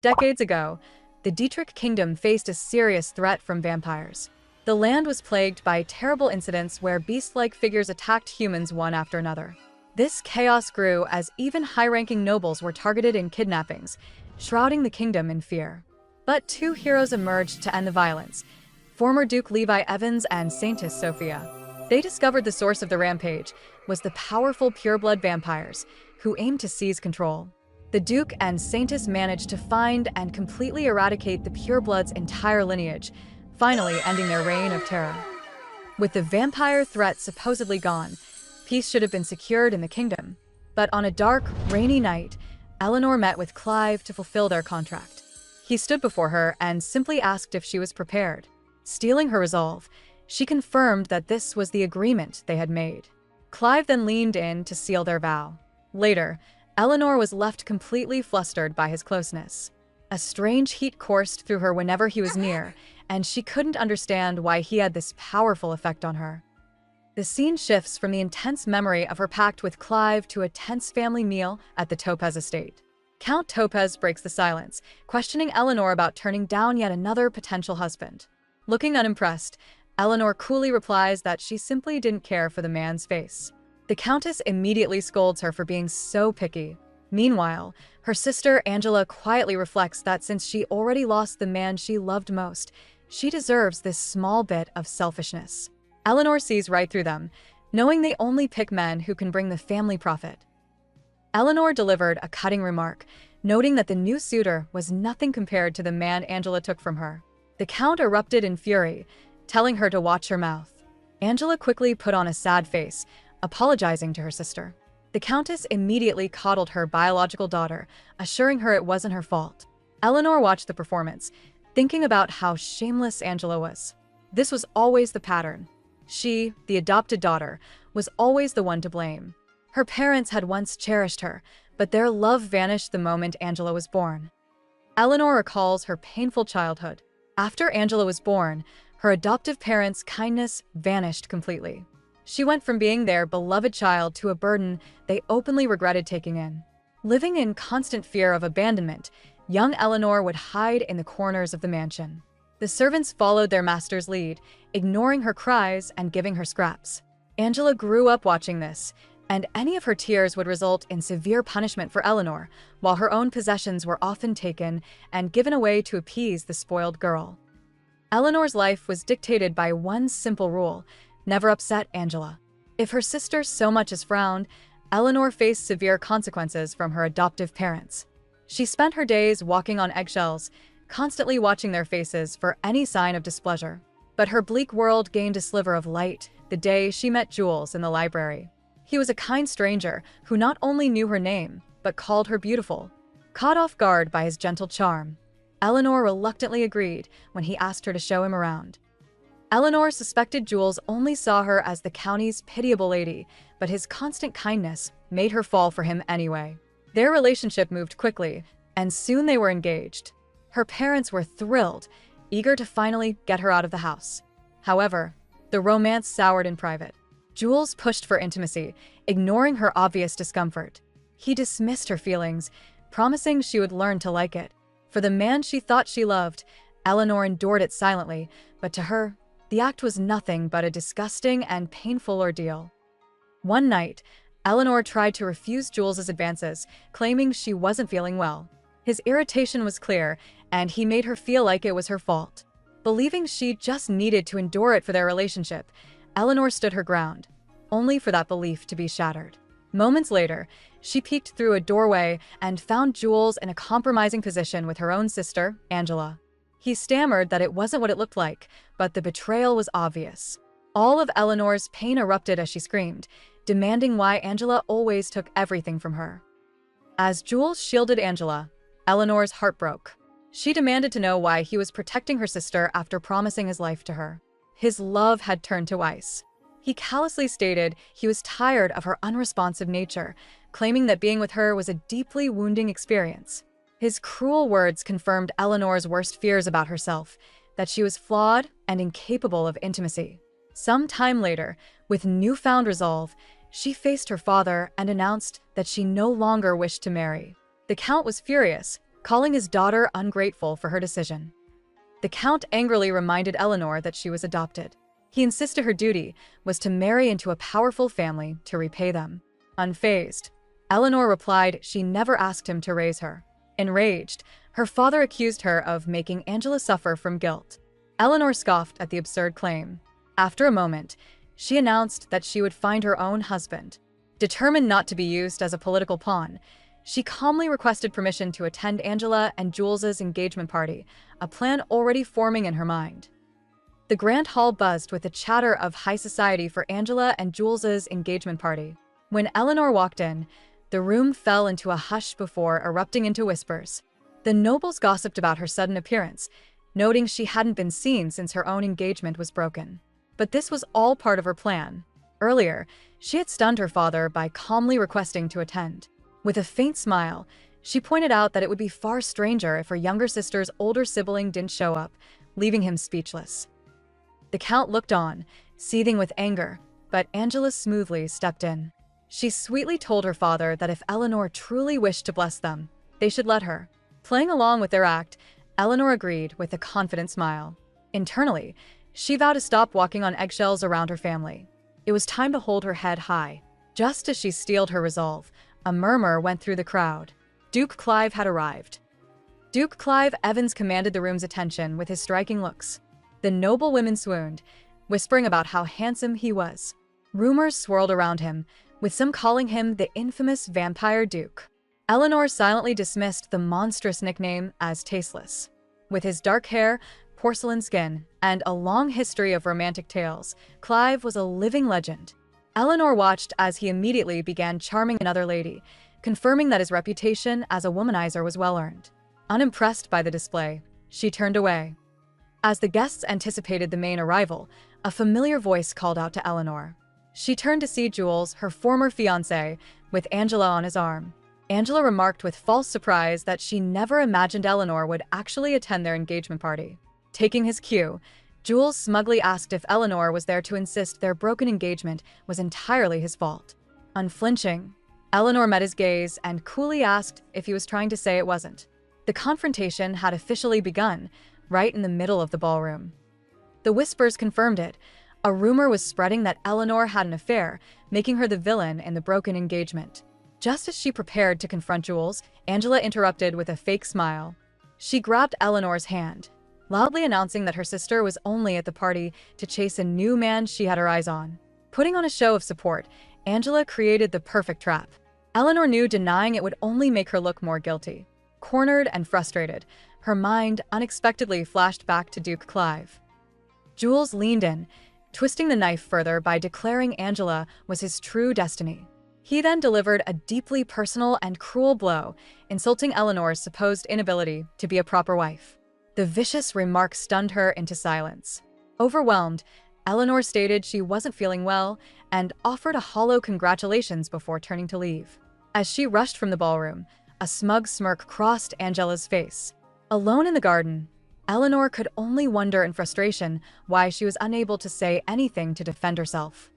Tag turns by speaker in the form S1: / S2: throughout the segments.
S1: Decades ago, the Dietrich kingdom faced a serious threat from vampires. The land was plagued by terrible incidents where beast-like figures attacked humans one after another. This chaos grew as even high-ranking nobles were targeted in kidnappings, shrouding the kingdom in fear. But two heroes emerged to end the violence: former Duke Levi Evans and Saintess Sophia. They discovered the source of the rampage was the powerful pureblood vampires, who aimed to seize control. The Duke and Saintess managed to find and completely eradicate the pureblood's entire lineage, finally ending their reign of terror. With the vampire threat supposedly gone, peace should have been secured in the kingdom. But on a dark, rainy night, Eleanor met with Clive to fulfill their contract. He stood before her and simply asked if she was prepared. Stealing her resolve, she confirmed that this was the agreement they had made. Clive then leaned in to seal their vow. Later, Eleanor was left completely flustered by his closeness. A strange heat coursed through her whenever he was near, and she couldn't understand why he had this powerful effect on her. The scene shifts from the intense memory of her pact with Clive to a tense family meal at the Topaz estate. Count Topaz breaks the silence, questioning Eleanor about turning down yet another potential husband. Looking unimpressed, Eleanor coolly replies that she simply didn't care for the man's face. The Countess immediately scolds her for being so picky. Meanwhile, her sister Angela quietly reflects that since she already lost the man she loved most, she deserves this small bit of selfishness. Eleanor sees right through them, knowing they only pick men who can bring the family profit. Eleanor delivered a cutting remark, noting that the new suitor was nothing compared to the man Angela took from her. The Count erupted in fury, telling her to watch her mouth. Angela quickly put on a sad face, apologizing to her sister. The Countess immediately coddled her biological daughter, assuring her it wasn't her fault. Eleanor watched the performance, thinking about how shameless Angela was. This was always the pattern. She, the adopted daughter, was always the one to blame. Her parents had once cherished her, but their love vanished the moment Angela was born. Eleanor recalls her painful childhood. After Angela was born, her adoptive parents' kindness vanished completely. She went from being their beloved child to a burden they openly regretted taking in. Living in constant fear of abandonment, young Eleanor would hide in the corners of the mansion. The servants followed their master's lead, ignoring her cries and giving her scraps. Angela grew up watching this, and any of her tears would result in severe punishment for Eleanor, while her own possessions were often taken and given away to appease the spoiled girl. Eleanor's life was dictated by one simple rule: never upset Angela. If her sister so much as frowned, Eleanor faced severe consequences from her adoptive parents. She spent her days walking on eggshells, constantly watching their faces for any sign of displeasure. But her bleak world gained a sliver of light the day she met Jules in the library. He was a kind stranger who not only knew her name, but called her beautiful. Caught off guard by his gentle charm, Eleanor reluctantly agreed when he asked her to show him around. Eleanor suspected Jules only saw her as the county's pitiable lady, but his constant kindness made her fall for him anyway. Their relationship moved quickly, and soon they were engaged. Her parents were thrilled, eager to finally get her out of the house. However, the romance soured in private. Jules pushed for intimacy, ignoring her obvious discomfort. He dismissed her feelings, promising she would learn to like it. For the man she thought she loved, Eleanor endured it silently, but to her, the act was nothing but a disgusting and painful ordeal. One night, Eleanor tried to refuse Jules's advances, claiming she wasn't feeling well. His irritation was clear, and he made her feel like it was her fault. Believing she just needed to endure it for their relationship, Eleanor stood her ground, only for that belief to be shattered. Moments later, she peeked through a doorway and found Jules in a compromising position with her own sister, Angela. He stammered that it wasn't what it looked like, but the betrayal was obvious. All of Eleanor's pain erupted as she screamed, demanding why Angela always took everything from her. As Jules shielded Angela, Eleanor's heart broke. She demanded to know why he was protecting her sister after promising his life to her. His love had turned to ice. He callously stated he was tired of her unresponsive nature, claiming that being with her was a deeply wounding experience. His cruel words confirmed Eleanor's worst fears about herself, that she was flawed and incapable of intimacy. Some time later, with newfound resolve, she faced her father and announced that she no longer wished to marry. The Count was furious, calling his daughter ungrateful for her decision. The Count angrily reminded Eleanor that she was adopted. He insisted her duty was to marry into a powerful family to repay them. Unfazed, Eleanor replied she never asked him to raise her. Enraged, her father accused her of making Angela suffer from guilt. Eleanor scoffed at the absurd claim. After a moment, she announced that she would find her own husband. Determined not to be used as a political pawn, she calmly requested permission to attend Angela and Jules's engagement party, a plan already forming in her mind. The grand hall buzzed with the chatter of high society for Angela and Jules's engagement party. When Eleanor walked in, the room fell into a hush before erupting into whispers. The nobles gossiped about her sudden appearance, noting she hadn't been seen since her own engagement was broken. But this was all part of her plan. Earlier, she had stunned her father by calmly requesting to attend. With a faint smile, she pointed out that it would be far stranger if her younger sister's older sibling didn't show up, leaving him speechless. The Count looked on, seething with anger, but Angela smoothly stepped in. She sweetly told her father that if Eleanor truly wished to bless them, they should let her. Playing along with their act, Eleanor agreed with a confident smile. Internally, she vowed to stop walking on eggshells around her family. It was time to hold her head high. Just as she steeled her resolve, a murmur went through the crowd. Duke Clive had arrived. Duke Clive Evans commanded the room's attention with his striking looks. The noble women swooned, whispering about how handsome he was. Rumors swirled around him, with some calling him the infamous Vampire Duke. Eleanor silently dismissed the monstrous nickname as tasteless. With his dark hair, porcelain skin, and a long history of romantic tales, Clive was a living legend. Eleanor watched as he immediately began charming another lady, confirming that his reputation as a womanizer was well-earned. Unimpressed by the display, she turned away. As the guests anticipated the main arrival, a familiar voice called out to Eleanor. She turned to see Jules, her former fiancé, with Angela on his arm. Angela remarked with false surprise that she never imagined Eleanor would actually attend their engagement party. Taking his cue, Jules smugly asked if Eleanor was there to insist their broken engagement was entirely his fault. Unflinching, Eleanor met his gaze and coolly asked if he was trying to say it wasn't. The confrontation had officially begun, right in the middle of the ballroom. The whispers confirmed it. A rumor was spreading that Eleanor had an affair, making her the villain in the broken engagement. Just as she prepared to confront Jules, Angela interrupted with a fake smile. She grabbed Eleanor's hand, loudly announcing that her sister was only at the party to chase a new man she had her eyes on. Putting on a show of support, Angela created the perfect trap. Eleanor knew denying it would only make her look more guilty. Cornered and frustrated, her mind unexpectedly flashed back to Duke Clive. Jules leaned in, twisting the knife further by declaring Angela was his true destiny. He then delivered a deeply personal and cruel blow, insulting Eleanor's supposed inability to be a proper wife. The vicious remark stunned her into silence. Overwhelmed, Eleanor stated she wasn't feeling well and offered a hollow congratulations before turning to leave. As she rushed from the ballroom, a smug smirk crossed Angela's face. Alone in the garden, Eleanor could only wonder in frustration why she was unable to say anything to defend herself.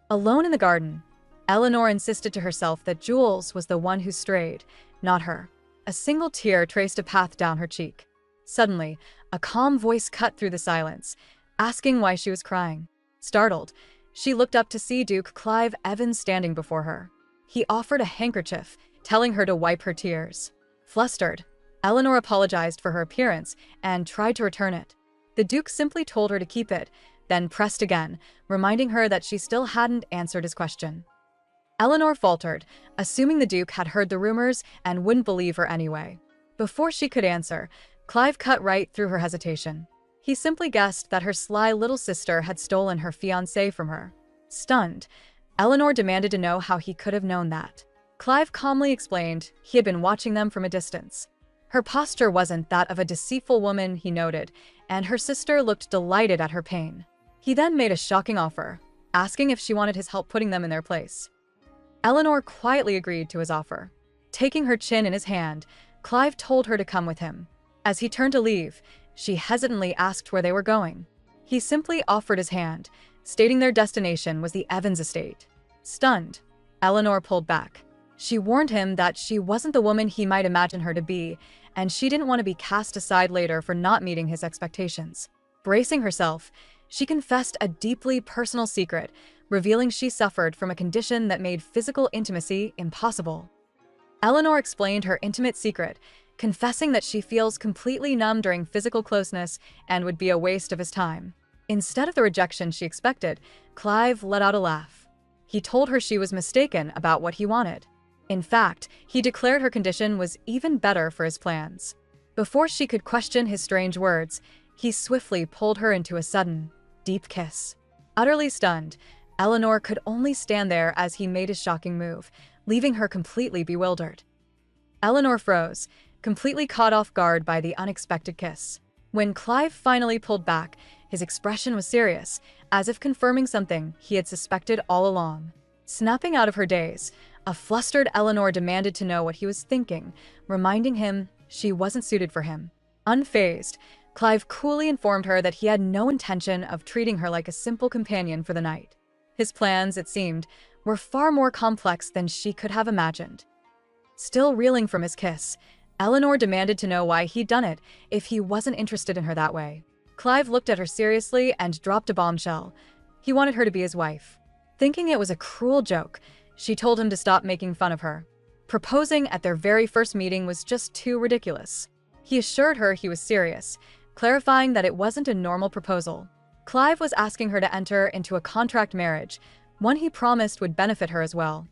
S1: Alone in the garden, Eleanor insisted to herself that Jules was the one who strayed, not her. A single tear traced a path down her cheek. Suddenly, a calm voice cut through the silence, asking why she was crying. Startled, she looked up to see Duke Clive Evans standing before her. He offered a handkerchief, telling her to wipe her tears. Flustered, Eleanor apologized for her appearance and tried to return it. The Duke simply told her to keep it, then pressed again, reminding her that she still hadn't answered his question. Eleanor faltered, assuming the Duke had heard the rumors and wouldn't believe her anyway. Before she could answer, Clive cut right through her hesitation. He simply guessed that her sly little sister had stolen her fiancé from her. Stunned, Eleanor demanded to know how he could have known that. Clive calmly explained he had been watching them from a distance. Her posture wasn't that of a deceitful woman, he noted, and her sister looked delighted at her pain. He then made a shocking offer, asking if she wanted his help putting them in their place. Eleanor quietly agreed to his offer. Taking her chin in his hand, Clive told her to come with him. As he turned to leave, she hesitantly asked where they were going. He simply offered his hand, stating their destination was the Evans estate. Stunned, Eleanor pulled back. She warned him that she wasn't the woman he might imagine her to be, and she didn't want to be cast aside later for not meeting his expectations. Bracing herself, she confessed a deeply personal secret, revealing she suffered from a condition that made physical intimacy impossible. Eleanor explained her intimate secret, confessing that she feels completely numb during physical closeness and would be a waste of his time. Instead of the rejection she expected, Clive let out a laugh. He told her she was mistaken about what he wanted. In fact, he declared her condition was even better for his plans. Before she could question his strange words, he swiftly pulled her into a sudden, deep kiss. Utterly stunned, Eleanor could only stand there as he made his shocking move, leaving her completely bewildered. Eleanor froze, completely caught off guard by the unexpected kiss. When Clive finally pulled back, his expression was serious, as if confirming something he had suspected all along. Snapping out of her daze, a flustered Eleanor demanded to know what he was thinking, reminding him she wasn't suited for him. Unfazed, Clive coolly informed her that he had no intention of treating her like a simple companion for the night. His plans, it seemed, were far more complex than she could have imagined. Still reeling from his kiss, Eleanor demanded to know why he'd done it if he wasn't interested in her that way. Clive looked at her seriously and dropped a bombshell. He wanted her to be his wife. Thinking it was a cruel joke, she told him to stop making fun of her. Proposing at their very first meeting was just too ridiculous. He assured her he was serious, clarifying that it wasn't a normal proposal. Clive was asking her to enter into a contract marriage, one he promised would benefit her as well.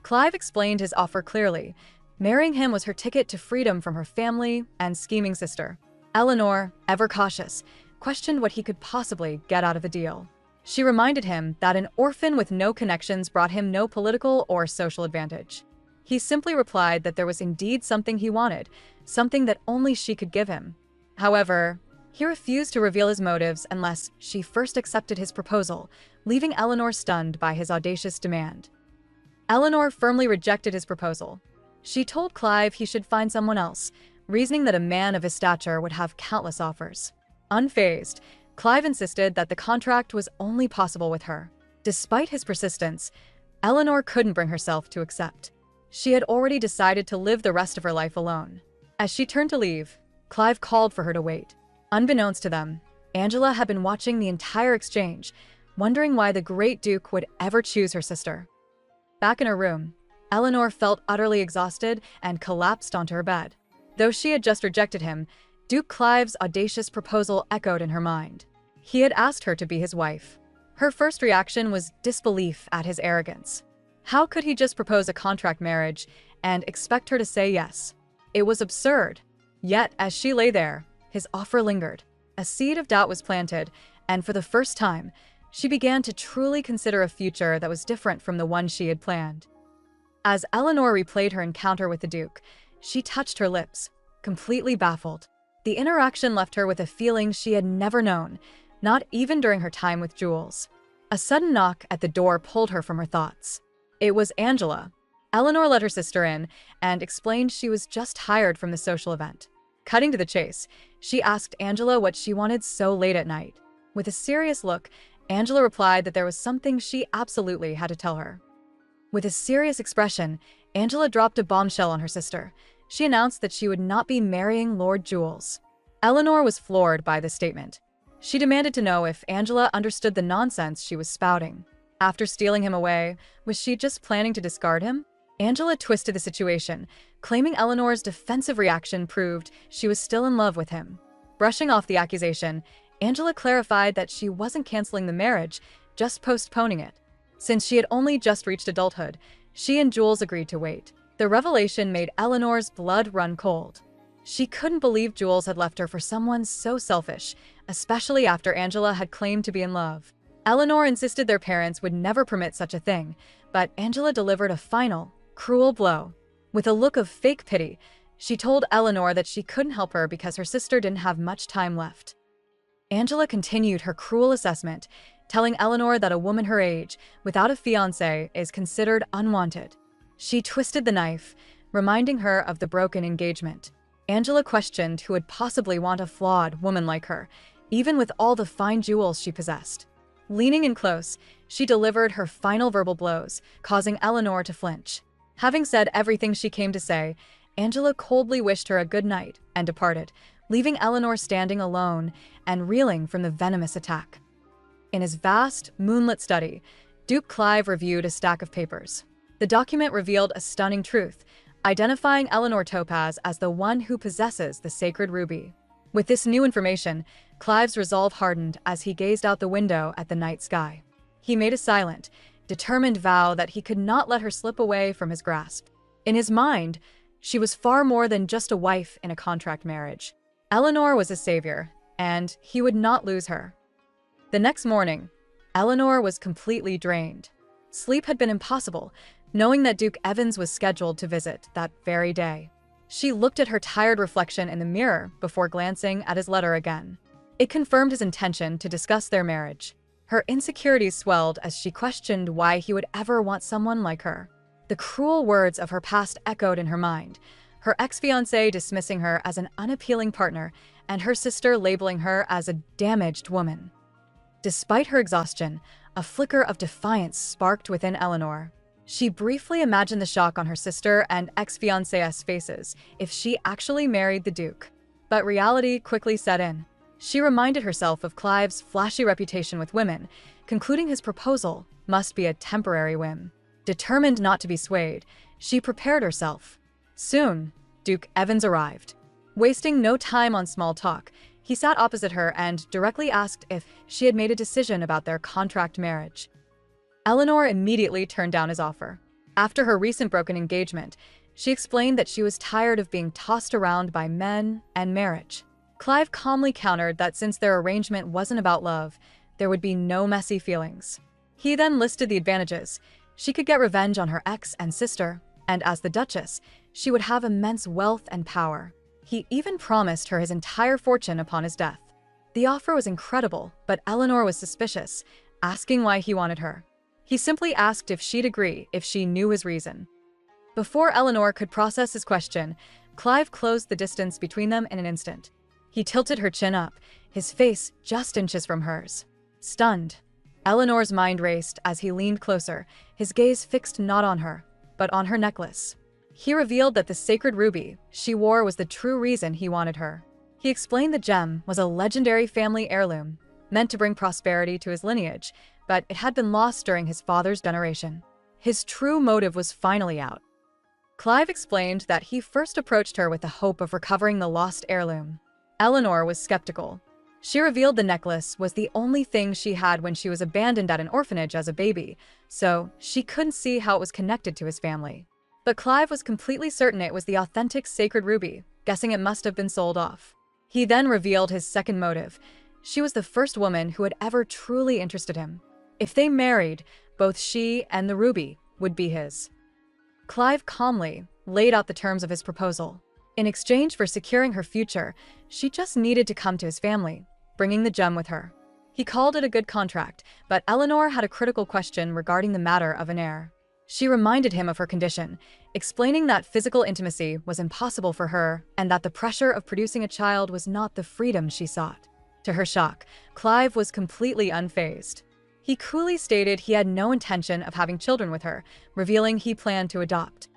S1: Clive explained his offer clearly. Marrying him was her ticket to freedom from her family and scheming sister. Eleanor, ever cautious, questioned what he could possibly get out of the deal. She reminded him that an orphan with no connections brought him no political or social advantage. He simply replied that there was indeed something he wanted, something that only she could give him. However, he refused to reveal his motives unless she first accepted his proposal, leaving Eleanor stunned by his audacious demand. Eleanor firmly rejected his proposal. She told Clive he should find someone else, reasoning that a man of his stature would have countless offers. Unfazed, Clive insisted that the contract was only possible with her. Despite his persistence, Eleanor couldn't bring herself to accept. She had already decided to live the rest of her life alone. As she turned to leave, Clive called for her to wait. Unbeknownst to them, Angela had been watching the entire exchange, wondering why the Great Duke would ever choose her sister. Back in her room, Eleanor felt utterly exhausted and collapsed onto her bed. Though she had just rejected him, Duke Clive's audacious proposal echoed in her mind. He had asked her to be his wife. Her first reaction was disbelief at his arrogance. How could he just propose a contract marriage and expect her to say yes? It was absurd. Yet, as she lay there, his offer lingered. A seed of doubt was planted, and for the first time, she began to truly consider a future that was different from the one she had planned. As Eleanor replayed her encounter with the Duke, she touched her lips, completely baffled. The interaction left her with a feeling she had never known, not even during her time with Jules. A sudden knock at the door pulled her from her thoughts. It was Angela. Eleanor let her sister in and explained she was just tired from the social event. Cutting to the chase, she asked Angela what she wanted so late at night. With a serious look, Angela replied that there was something she absolutely had to tell her. With a serious expression, Angela dropped a bombshell on her sister. She announced that she would not be marrying Lord Jules. Eleanor was floored by this statement. She demanded to know if Angela understood the nonsense she was spouting. After stealing him away, was she just planning to discard him? Angela twisted the situation, claiming Eleanor's defensive reaction proved she was still in love with him. Brushing off the accusation, Angela clarified that she wasn't canceling the marriage, just postponing it. Since she had only just reached adulthood, she and Jules agreed to wait. The revelation made Eleanor's blood run cold. She couldn't believe Jules had left her for someone so selfish, especially after Angela had claimed to be in love. Eleanor insisted their parents would never permit such a thing, but Angela delivered a final, cruel blow. With a look of fake pity, she told Eleanor that she couldn't help her because her sister didn't have much time left. Angela continued her cruel assessment, telling Eleanor that a woman her age, without a fiancé, is considered unwanted. She twisted the knife, reminding her of the broken engagement. Angela questioned who would possibly want a flawed woman like her, even with all the fine jewels she possessed. Leaning in close, she delivered her final verbal blows, causing Eleanor to flinch. Having said everything she came to say, Angela coldly wished her a good night and departed, leaving Eleanor standing alone and reeling from the venomous attack. In his vast, moonlit study, Duke Clive reviewed a stack of papers. The document revealed a stunning truth, identifying Eleanor Topaz as the one who possesses the sacred ruby. With this new information, Clive's resolve hardened as he gazed out the window at the night sky. He made a silent, determined vow that he could not let her slip away from his grasp. In his mind, she was far more than just a wife in a contract marriage. Eleanor was a savior, and he would not lose her. The next morning, Eleanor was completely drained. Sleep had been impossible, knowing that Duke Evans was scheduled to visit that very day. She looked at her tired reflection in the mirror before glancing at his letter again. It confirmed his intention to discuss their marriage. Her insecurities swelled as she questioned why he would ever want someone like her. The cruel words of her past echoed in her mind, her ex-fiancé dismissing her as an unappealing partner and her sister labeling her as a damaged woman. Despite her exhaustion, a flicker of defiance sparked within Eleanor. She briefly imagined the shock on her sister and ex-fiancé's faces if she actually married the Duke. But reality quickly set in. She reminded herself of Clive's flashy reputation with women, concluding his proposal must be a temporary whim. Determined not to be swayed, she prepared herself. Soon, Duke Evans arrived. Wasting no time on small talk, he sat opposite her and directly asked if she had made a decision about their contract marriage. Eleanor immediately turned down his offer. After her recent broken engagement, she explained that she was tired of being tossed around by men and marriage. Clive calmly countered that since their arrangement wasn't about love, there would be no messy feelings. He then listed the advantages. She could get revenge on her ex and sister, and as the Duchess, she would have immense wealth and power. He even promised her his entire fortune upon his death. The offer was incredible, but Eleanor was suspicious, asking why he wanted her. He simply asked if she'd agree if she knew his reason. Before Eleanor could process his question, Clive closed the distance between them in an instant. He tilted her chin up, his face just inches from hers. Stunned, Eleanor's mind raced as he leaned closer, his gaze fixed not on her, but on her necklace. He revealed that the sacred ruby she wore was the true reason he wanted her. He explained the gem was a legendary family heirloom, meant to bring prosperity to his lineage, but it had been lost during his father's generation. His true motive was finally out. Clive explained that he first approached her with the hope of recovering the lost heirloom. Eleanor was skeptical. She revealed the necklace was the only thing she had when she was abandoned at an orphanage as a baby, so she couldn't see how it was connected to his family. But Clive was completely certain it was the authentic sacred ruby, guessing it must have been sold off. He then revealed his second motive. She was the first woman who had ever truly interested him. If they married, both she and the ruby would be his. Clive calmly laid out the terms of his proposal. In exchange for securing her future, she just needed to come to his family, bringing the gem with her. He called it a good contract, but Eleanor had a critical question regarding the matter of an heir. She reminded him of her condition, explaining that physical intimacy was impossible for her and that the pressure of producing a child was not the freedom she sought. To her shock, Clive was completely unfazed. He coolly stated he had no intention of having children with her, revealing he planned to adopt.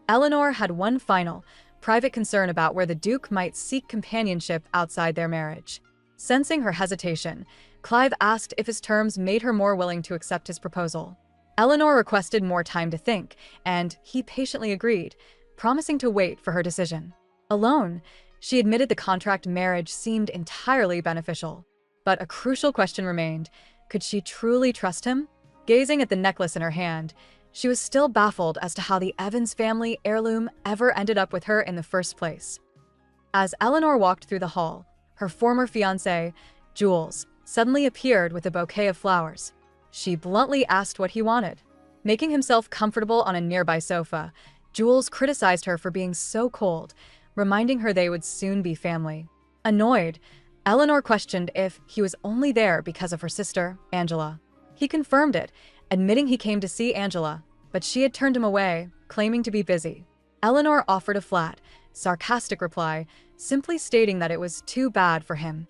S1: Eleanor had one final, private concern about where the Duke might seek companionship outside their marriage. Sensing her hesitation, Clive asked if his terms made her more willing to accept his proposal. Eleanor requested more time to think, and he patiently agreed, promising to wait for her decision. Alone, she admitted the contract marriage seemed entirely beneficial. But a crucial question remained. Could she truly trust him? Gazing at the necklace in her hand, she was still baffled as to how the Evans family heirloom ever ended up with her in the first place. As Eleanor walked through the hall, her former fiancé, Jules, suddenly appeared with a bouquet of flowers. She bluntly asked what he wanted. Making himself comfortable on a nearby sofa, Jules criticized her for being so cold, reminding her they would soon be family. Annoyed, Eleanor questioned if he was only there because of her sister, Angela. He confirmed it, admitting he came to see Angela, but she had turned him away, claiming to be busy. Eleanor offered a flat, sarcastic reply, simply stating that it was too bad for him.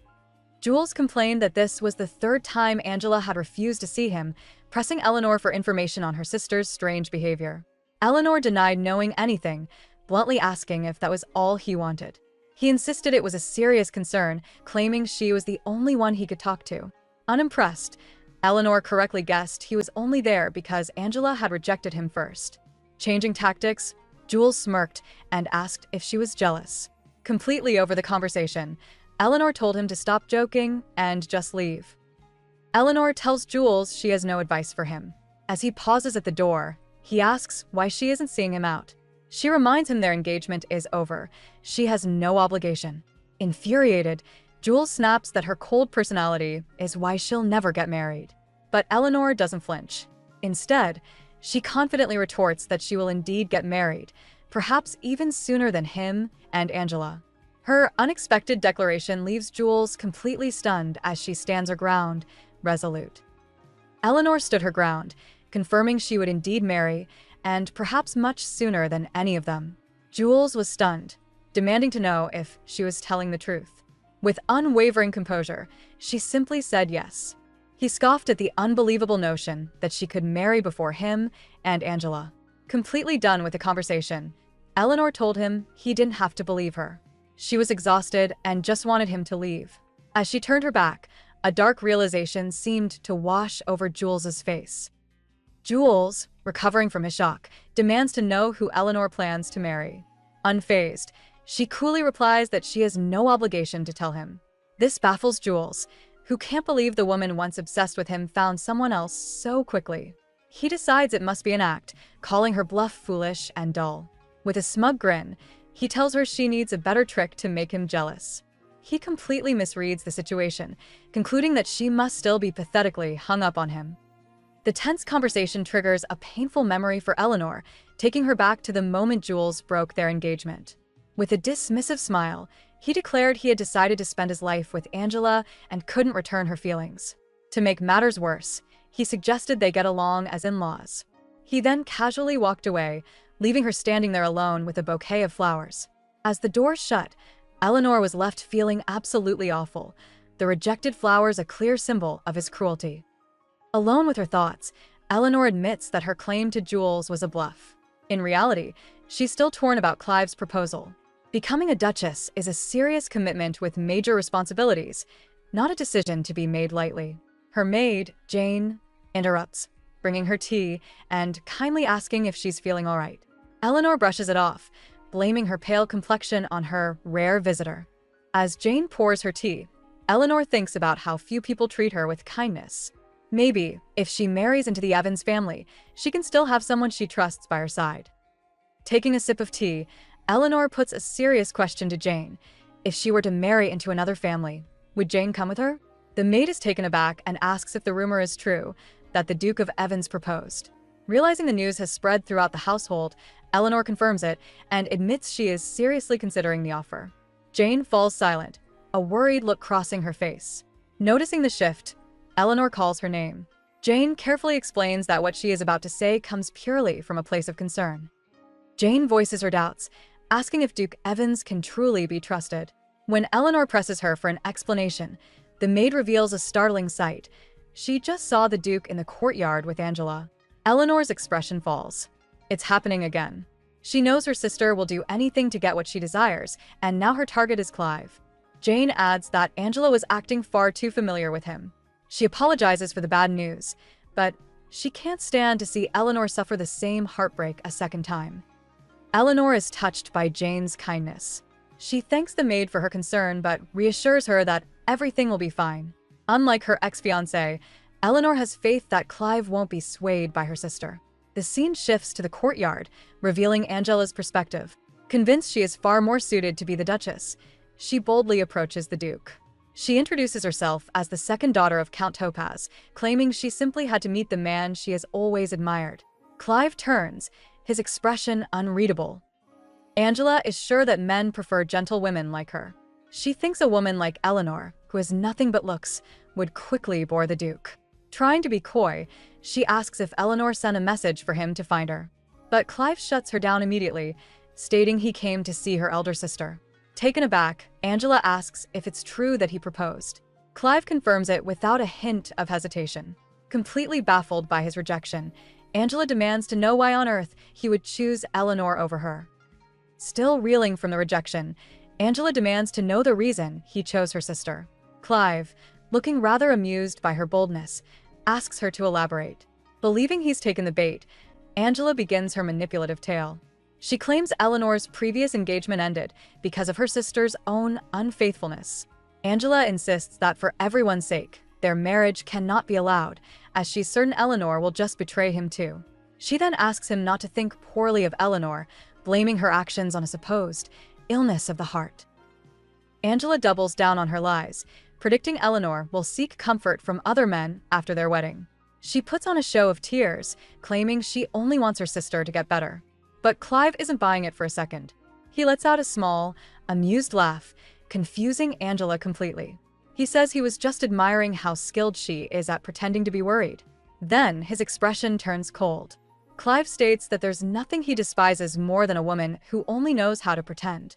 S1: Jules complained that this was the third time Angela had refused to see him, pressing Eleanor for information on her sister's strange behavior. Eleanor denied knowing anything, bluntly asking if that was all he wanted. He insisted it was a serious concern, claiming she was the only one he could talk to. Unimpressed, Eleanor correctly guessed he was only there because Angela had rejected him first. Changing tactics, Jules smirked and asked if she was jealous. Completely over the conversation, Eleanor told him to stop joking and just leave. Eleanor tells Jules she has no advice for him. As he pauses at the door, he asks why she isn't seeing him out. She reminds him their engagement is over. She has no obligation. Infuriated, Jules snaps that her cold personality is why she'll never get married. But Eleanor doesn't flinch. Instead, she confidently retorts that she will indeed get married, perhaps even sooner than him and Angela. Her unexpected declaration leaves Jules completely stunned as she stands her ground, resolute. Eleanor stood her ground, confirming she would indeed marry, and perhaps much sooner than any of them. Jules was stunned, demanding to know if she was telling the truth. With unwavering composure, she simply said yes. He scoffed at the unbelievable notion that she could marry before him and Angela. Completely done with the conversation, Eleanor told him he didn't have to believe her. She was exhausted and just wanted him to leave. As she turned her back, a dark realization seemed to wash over Jules's face. Jules, recovering from his shock, demands to know who Eleanor plans to marry. Unfazed, she coolly replies that she has no obligation to tell him. This baffles Jules, who can't believe the woman once obsessed with him found someone else so quickly. He decides it must be an act, calling her bluff foolish and dull. With a smug grin, he tells her she needs a better trick to make him jealous. He completely misreads the situation, concluding that she must still be pathetically hung up on him. The tense conversation triggers a painful memory for Eleanor, taking her back to the moment Jules broke their engagement. With a dismissive smile, he declared he had decided to spend his life with Angela and couldn't return her feelings. To make matters worse, he suggested they get along as in-laws. He then casually walked away, leaving her standing there alone with a bouquet of flowers. As the door shut, Eleanor was left feeling absolutely awful, the rejected flowers a clear symbol of his cruelty. Alone with her thoughts, Eleanor admits that her claim to Jules was a bluff. In reality, she's still torn about Clive's proposal. Becoming a duchess is a serious commitment with major responsibilities, not a decision to be made lightly. Her maid, Jane, interrupts, bringing her tea and kindly asking if she's feeling all right. Eleanor brushes it off, blaming her pale complexion on her rare visitor. As Jane pours her tea, Eleanor thinks about how few people treat her with kindness. Maybe, if she marries into the Evans family, she can still have someone she trusts by her side. Taking a sip of tea, Eleanor puts a serious question to Jane. If she were to marry into another family, would Jane come with her? The maid is taken aback and asks if the rumor is true, that the Duke of Evans proposed. Realizing the news has spread throughout the household, Eleanor confirms it and admits she is seriously considering the offer. Jane falls silent, a worried look crossing her face. Noticing the shift, Eleanor calls her name. Jane carefully explains that what she is about to say comes purely from a place of concern. Jane voices her doubts, asking if Duke Evans can truly be trusted. When Eleanor presses her for an explanation, the maid reveals a startling sight. She just saw the Duke in the courtyard with Angela. Eleanor's expression falls. It's happening again. She knows her sister will do anything to get what she desires, and now her target is Clive. Jane adds that Angela was acting far too familiar with him. She apologizes for the bad news, but she can't stand to see Eleanor suffer the same heartbreak a second time. Eleanor is touched by Jane's kindness. She thanks the maid for her concern but reassures her that everything will be fine. Unlike her ex-fiancé, Eleanor has faith that Clive won't be swayed by her sister. The scene shifts to the courtyard, revealing Angela's perspective. Convinced she is far more suited to be the Duchess, she boldly approaches the Duke. She introduces herself as the second daughter of Count Topaz, claiming she simply had to meet the man she has always admired. Clive turns, his expression unreadable. Angela is sure that men prefer gentle women like her. She thinks a woman like Eleanor, who has nothing but looks, would quickly bore the Duke. Trying to be coy, she asks if Eleanor sent a message for him to find her. But Clive shuts her down immediately, stating he came to see her elder sister. Taken aback, Angela asks if it's true that he proposed. Clive confirms it without a hint of hesitation. Completely baffled by his rejection, Angela demands to know why on earth he would choose Eleanor over her. Still reeling from the rejection, Angela demands to know the reason he chose her sister. Clive, looking rather amused by her boldness, asks her to elaborate. Believing he's taken the bait, Angela begins her manipulative tale. She claims Eleanor's previous engagement ended because of her sister's own unfaithfulness. Angela insists that for everyone's sake, their marriage cannot be allowed, as she's certain Eleanor will just betray him too. She then asks him not to think poorly of Eleanor, blaming her actions on a supposed illness of the heart. Angela doubles down on her lies, predicting Eleanor will seek comfort from other men after their wedding. She puts on a show of tears, claiming she only wants her sister to get better. But Clive isn't buying it for a second. He lets out a small, amused laugh, confusing Angela completely. He says he was just admiring how skilled she is at pretending to be worried. Then his expression turns cold. Clive states that there's nothing he despises more than a woman who only knows how to pretend.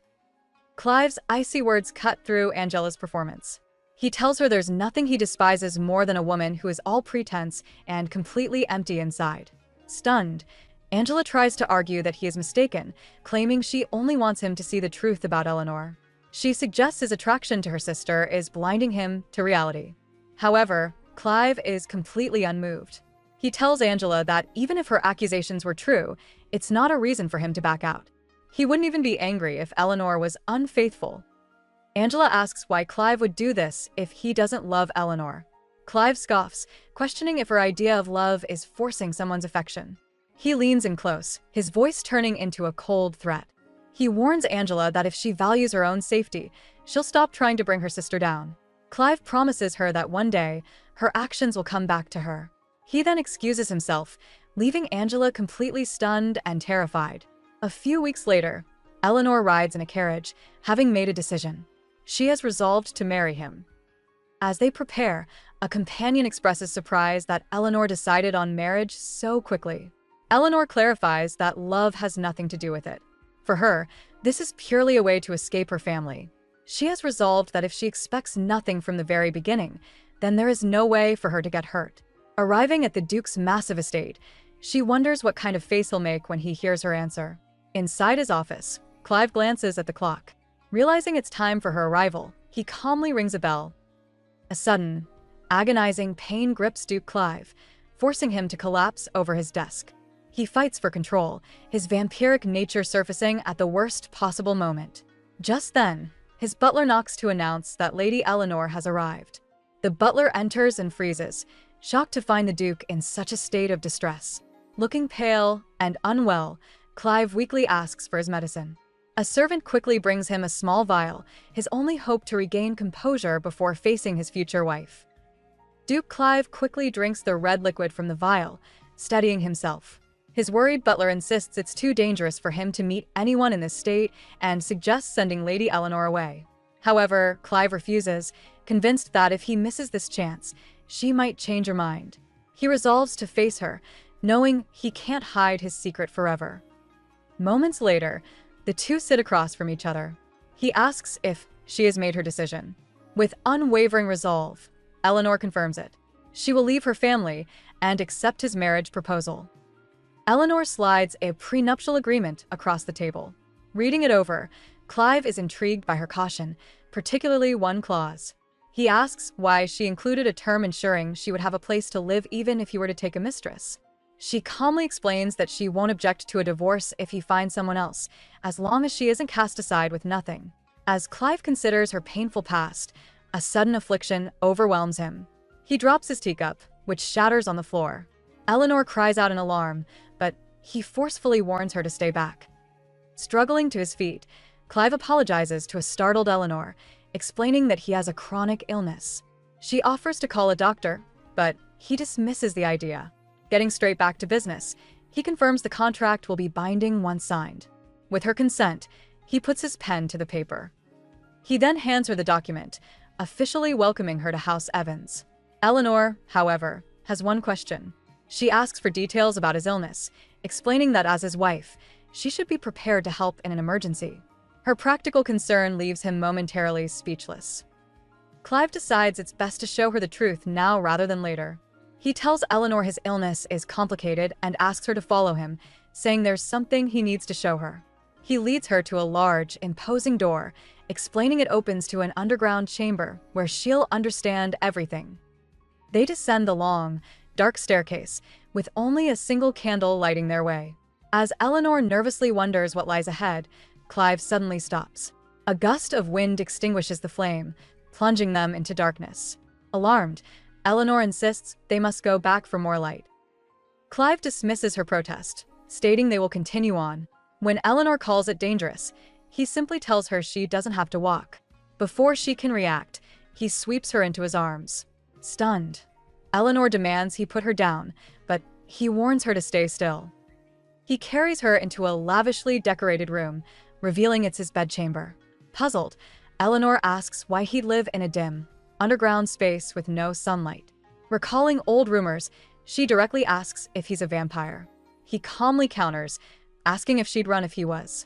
S1: Clive's icy words cut through Angela's performance. He tells her there's nothing he despises more than a woman who is all pretense and completely empty inside. Stunned, Angela tries to argue that he is mistaken, claiming she only wants him to see the truth about Eleanor. She suggests his attraction to her sister is blinding him to reality. However, Clive is completely unmoved. He tells Angela that even if her accusations were true, it's not a reason for him to back out. He wouldn't even be angry if Eleanor was unfaithful. Angela asks why Clive would do this if he doesn't love Eleanor. Clive scoffs, questioning if her idea of love is forcing someone's affection. He leans in close, his voice turning into a cold threat. He warns Angela that if she values her own safety, she'll stop trying to bring her sister down. Clive promises her that one day, her actions will come back to her. He then excuses himself, leaving Angela completely stunned and terrified. A few weeks later, Eleanor rides in a carriage, having made a decision. She has resolved to marry him. As they prepare, a companion expresses surprise that Eleanor decided on marriage so quickly. Eleanor clarifies that love has nothing to do with it. For her, this is purely a way to escape her family. She has resolved that if she expects nothing from the very beginning, then there is no way for her to get hurt. Arriving at the Duke's massive estate, she wonders what kind of face he'll make when he hears her answer. Inside his office, Clive glances at the clock. Realizing it's time for her arrival, he calmly rings a bell. A sudden, agonizing pain grips Duke Clive, forcing him to collapse over his desk. He fights for control, his vampiric nature surfacing at the worst possible moment. Just then, his butler knocks to announce that Lady Eleanor has arrived. The butler enters and freezes, shocked to find the Duke in such a state of distress. Looking pale and unwell, Clive weakly asks for his medicine. A servant quickly brings him a small vial, his only hope to regain composure before facing his future wife. Duke Clive quickly drinks the red liquid from the vial, steadying himself. His worried butler insists it's too dangerous for him to meet anyone in this state and suggests sending Lady Eleanor away. However, Clive refuses, convinced that if he misses this chance, she might change her mind. He resolves to face her, knowing he can't hide his secret forever. Moments later, the two sit across from each other. He asks if she has made her decision. With unwavering resolve, Eleanor confirms it. She will leave her family and accept his marriage proposal. Eleanor slides a prenuptial agreement across the table. Reading it over, Clive is intrigued by her caution, particularly one clause. He asks why she included a term ensuring she would have a place to live even if he were to take a mistress. She calmly explains that she won't object to a divorce if he finds someone else, as long as she isn't cast aside with nothing. As Clive considers her painful past, a sudden affliction overwhelms him. He drops his teacup, which shatters on the floor. Eleanor cries out in alarm, but he forcefully warns her to stay back. Struggling to his feet, Clive apologizes to a startled Eleanor, explaining that he has a chronic illness. She offers to call a doctor, but he dismisses the idea. Getting straight back to business, he confirms the contract will be binding once signed. With her consent, he puts his pen to the paper. He then hands her the document, officially welcoming her to House Evans. Eleanor, however, has one question. She asks for details about his illness, explaining that as his wife, she should be prepared to help in an emergency. Her practical concern leaves him momentarily speechless. Clive decides it's best to show her the truth now rather than later. He tells Eleanor his illness is complicated and asks her to follow him, saying there's something he needs to show her. He leads her to a large, imposing door, explaining it opens to an underground chamber where she'll understand everything. They descend the long, dark staircase, with only a single candle lighting their way. As Eleanor nervously wonders what lies ahead, Clive suddenly stops. A gust of wind extinguishes the flame, plunging them into darkness. Alarmed, Eleanor insists they must go back for more light. Clive dismisses her protest, stating they will continue on. When Eleanor calls it dangerous, he simply tells her she doesn't have to walk. Before she can react, he sweeps her into his arms. Stunned, Eleanor demands he put her down, but he warns her to stay still. He carries her into a lavishly decorated room, revealing it's his bedchamber. Puzzled, Eleanor asks why he'd live in a dim, underground space with no sunlight. Recalling old rumors, she directly asks if he's a vampire. He calmly counters, asking if she'd run if he was.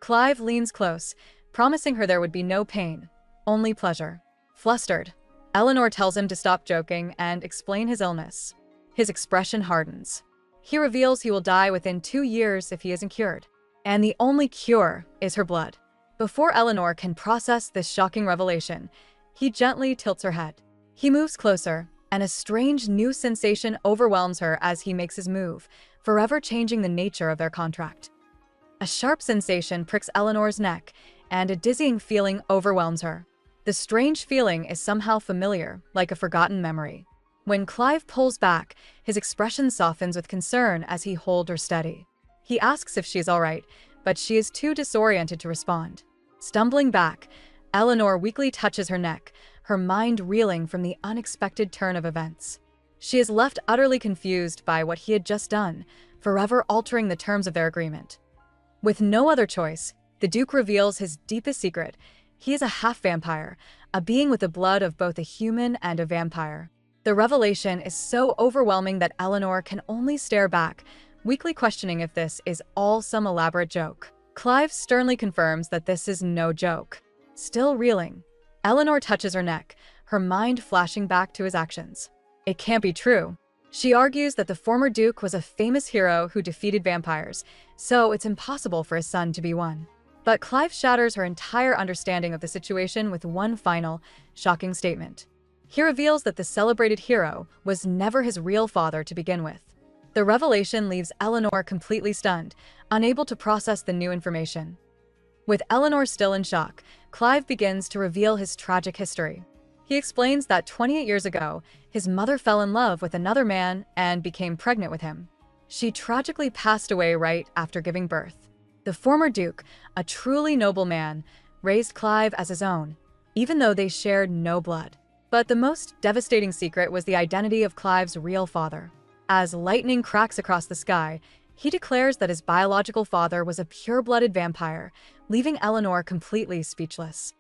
S1: Clive leans close, promising her there would be no pain, only pleasure. Flustered, Eleanor tells him to stop joking and explain his illness. His expression hardens. He reveals he will die within 2 years if he isn't cured. And the only cure is her blood. Before Eleanor can process this shocking revelation, he gently tilts her head. He moves closer, and a strange new sensation overwhelms her as he makes his move, forever changing the nature of their contract. A sharp sensation pricks Eleanor's neck, and a dizzying feeling overwhelms her. The strange feeling is somehow familiar, like a forgotten memory. When Clive pulls back, his expression softens with concern as he holds her steady. He asks if she's all right, but she is too disoriented to respond. Stumbling back, Eleanor weakly touches her neck, her mind reeling from the unexpected turn of events. She is left utterly confused by what he had just done, forever altering the terms of their agreement. With no other choice, the Duke reveals his deepest secret. He is a half-vampire, a being with the blood of both a human and a vampire. The revelation is so overwhelming that Eleanor can only stare back, weakly questioning if this is all some elaborate joke. Clive sternly confirms that this is no joke. Still reeling, Eleanor touches her neck, her mind flashing back to his actions. It can't be true. She argues that the former Duke was a famous hero who defeated vampires, so it's impossible for his son to be one. But Clive shatters her entire understanding of the situation with one final, shocking statement. He reveals that the celebrated hero was never his real father to begin with. The revelation leaves Eleanor completely stunned, unable to process the new information. With Eleanor still in shock, Clive begins to reveal his tragic history. He explains that 28 years ago, his mother fell in love with another man and became pregnant with him. She tragically passed away right after giving birth. The former Duke, a truly noble man, raised Clive as his own, even though they shared no blood. But the most devastating secret was the identity of Clive's real father. As lightning cracks across the sky, he declares that his biological father was a pure-blooded vampire, leaving Eleanor completely speechless.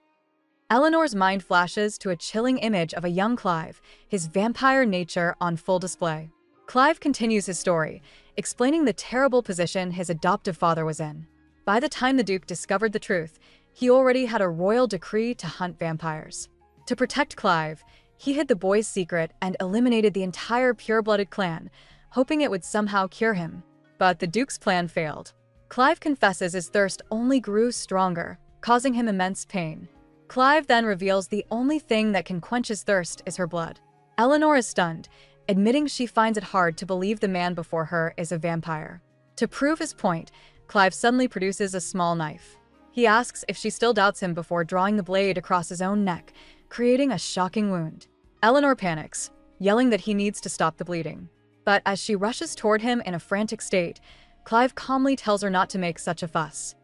S1: Eleanor's mind flashes to a chilling image of a young Clive, his vampire nature on full display. Clive continues his story, explaining the terrible position his adoptive father was in. By the time the Duke discovered the truth, he already had a royal decree to hunt vampires. To protect Clive, he hid the boy's secret and eliminated the entire pure-blooded clan, hoping it would somehow cure him. But the Duke's plan failed. Clive confesses his thirst only grew stronger, causing him immense pain. Clive then reveals the only thing that can quench his thirst is her blood. Eleanor is stunned, admitting she finds it hard to believe the man before her is a vampire. To prove his point, Clive suddenly produces a small knife. He asks if she still doubts him before drawing the blade across his own neck, creating a shocking wound. Eleanor panics, yelling that he needs to stop the bleeding. But as she rushes toward him in a frantic state, Clive calmly tells her not to make such a fuss.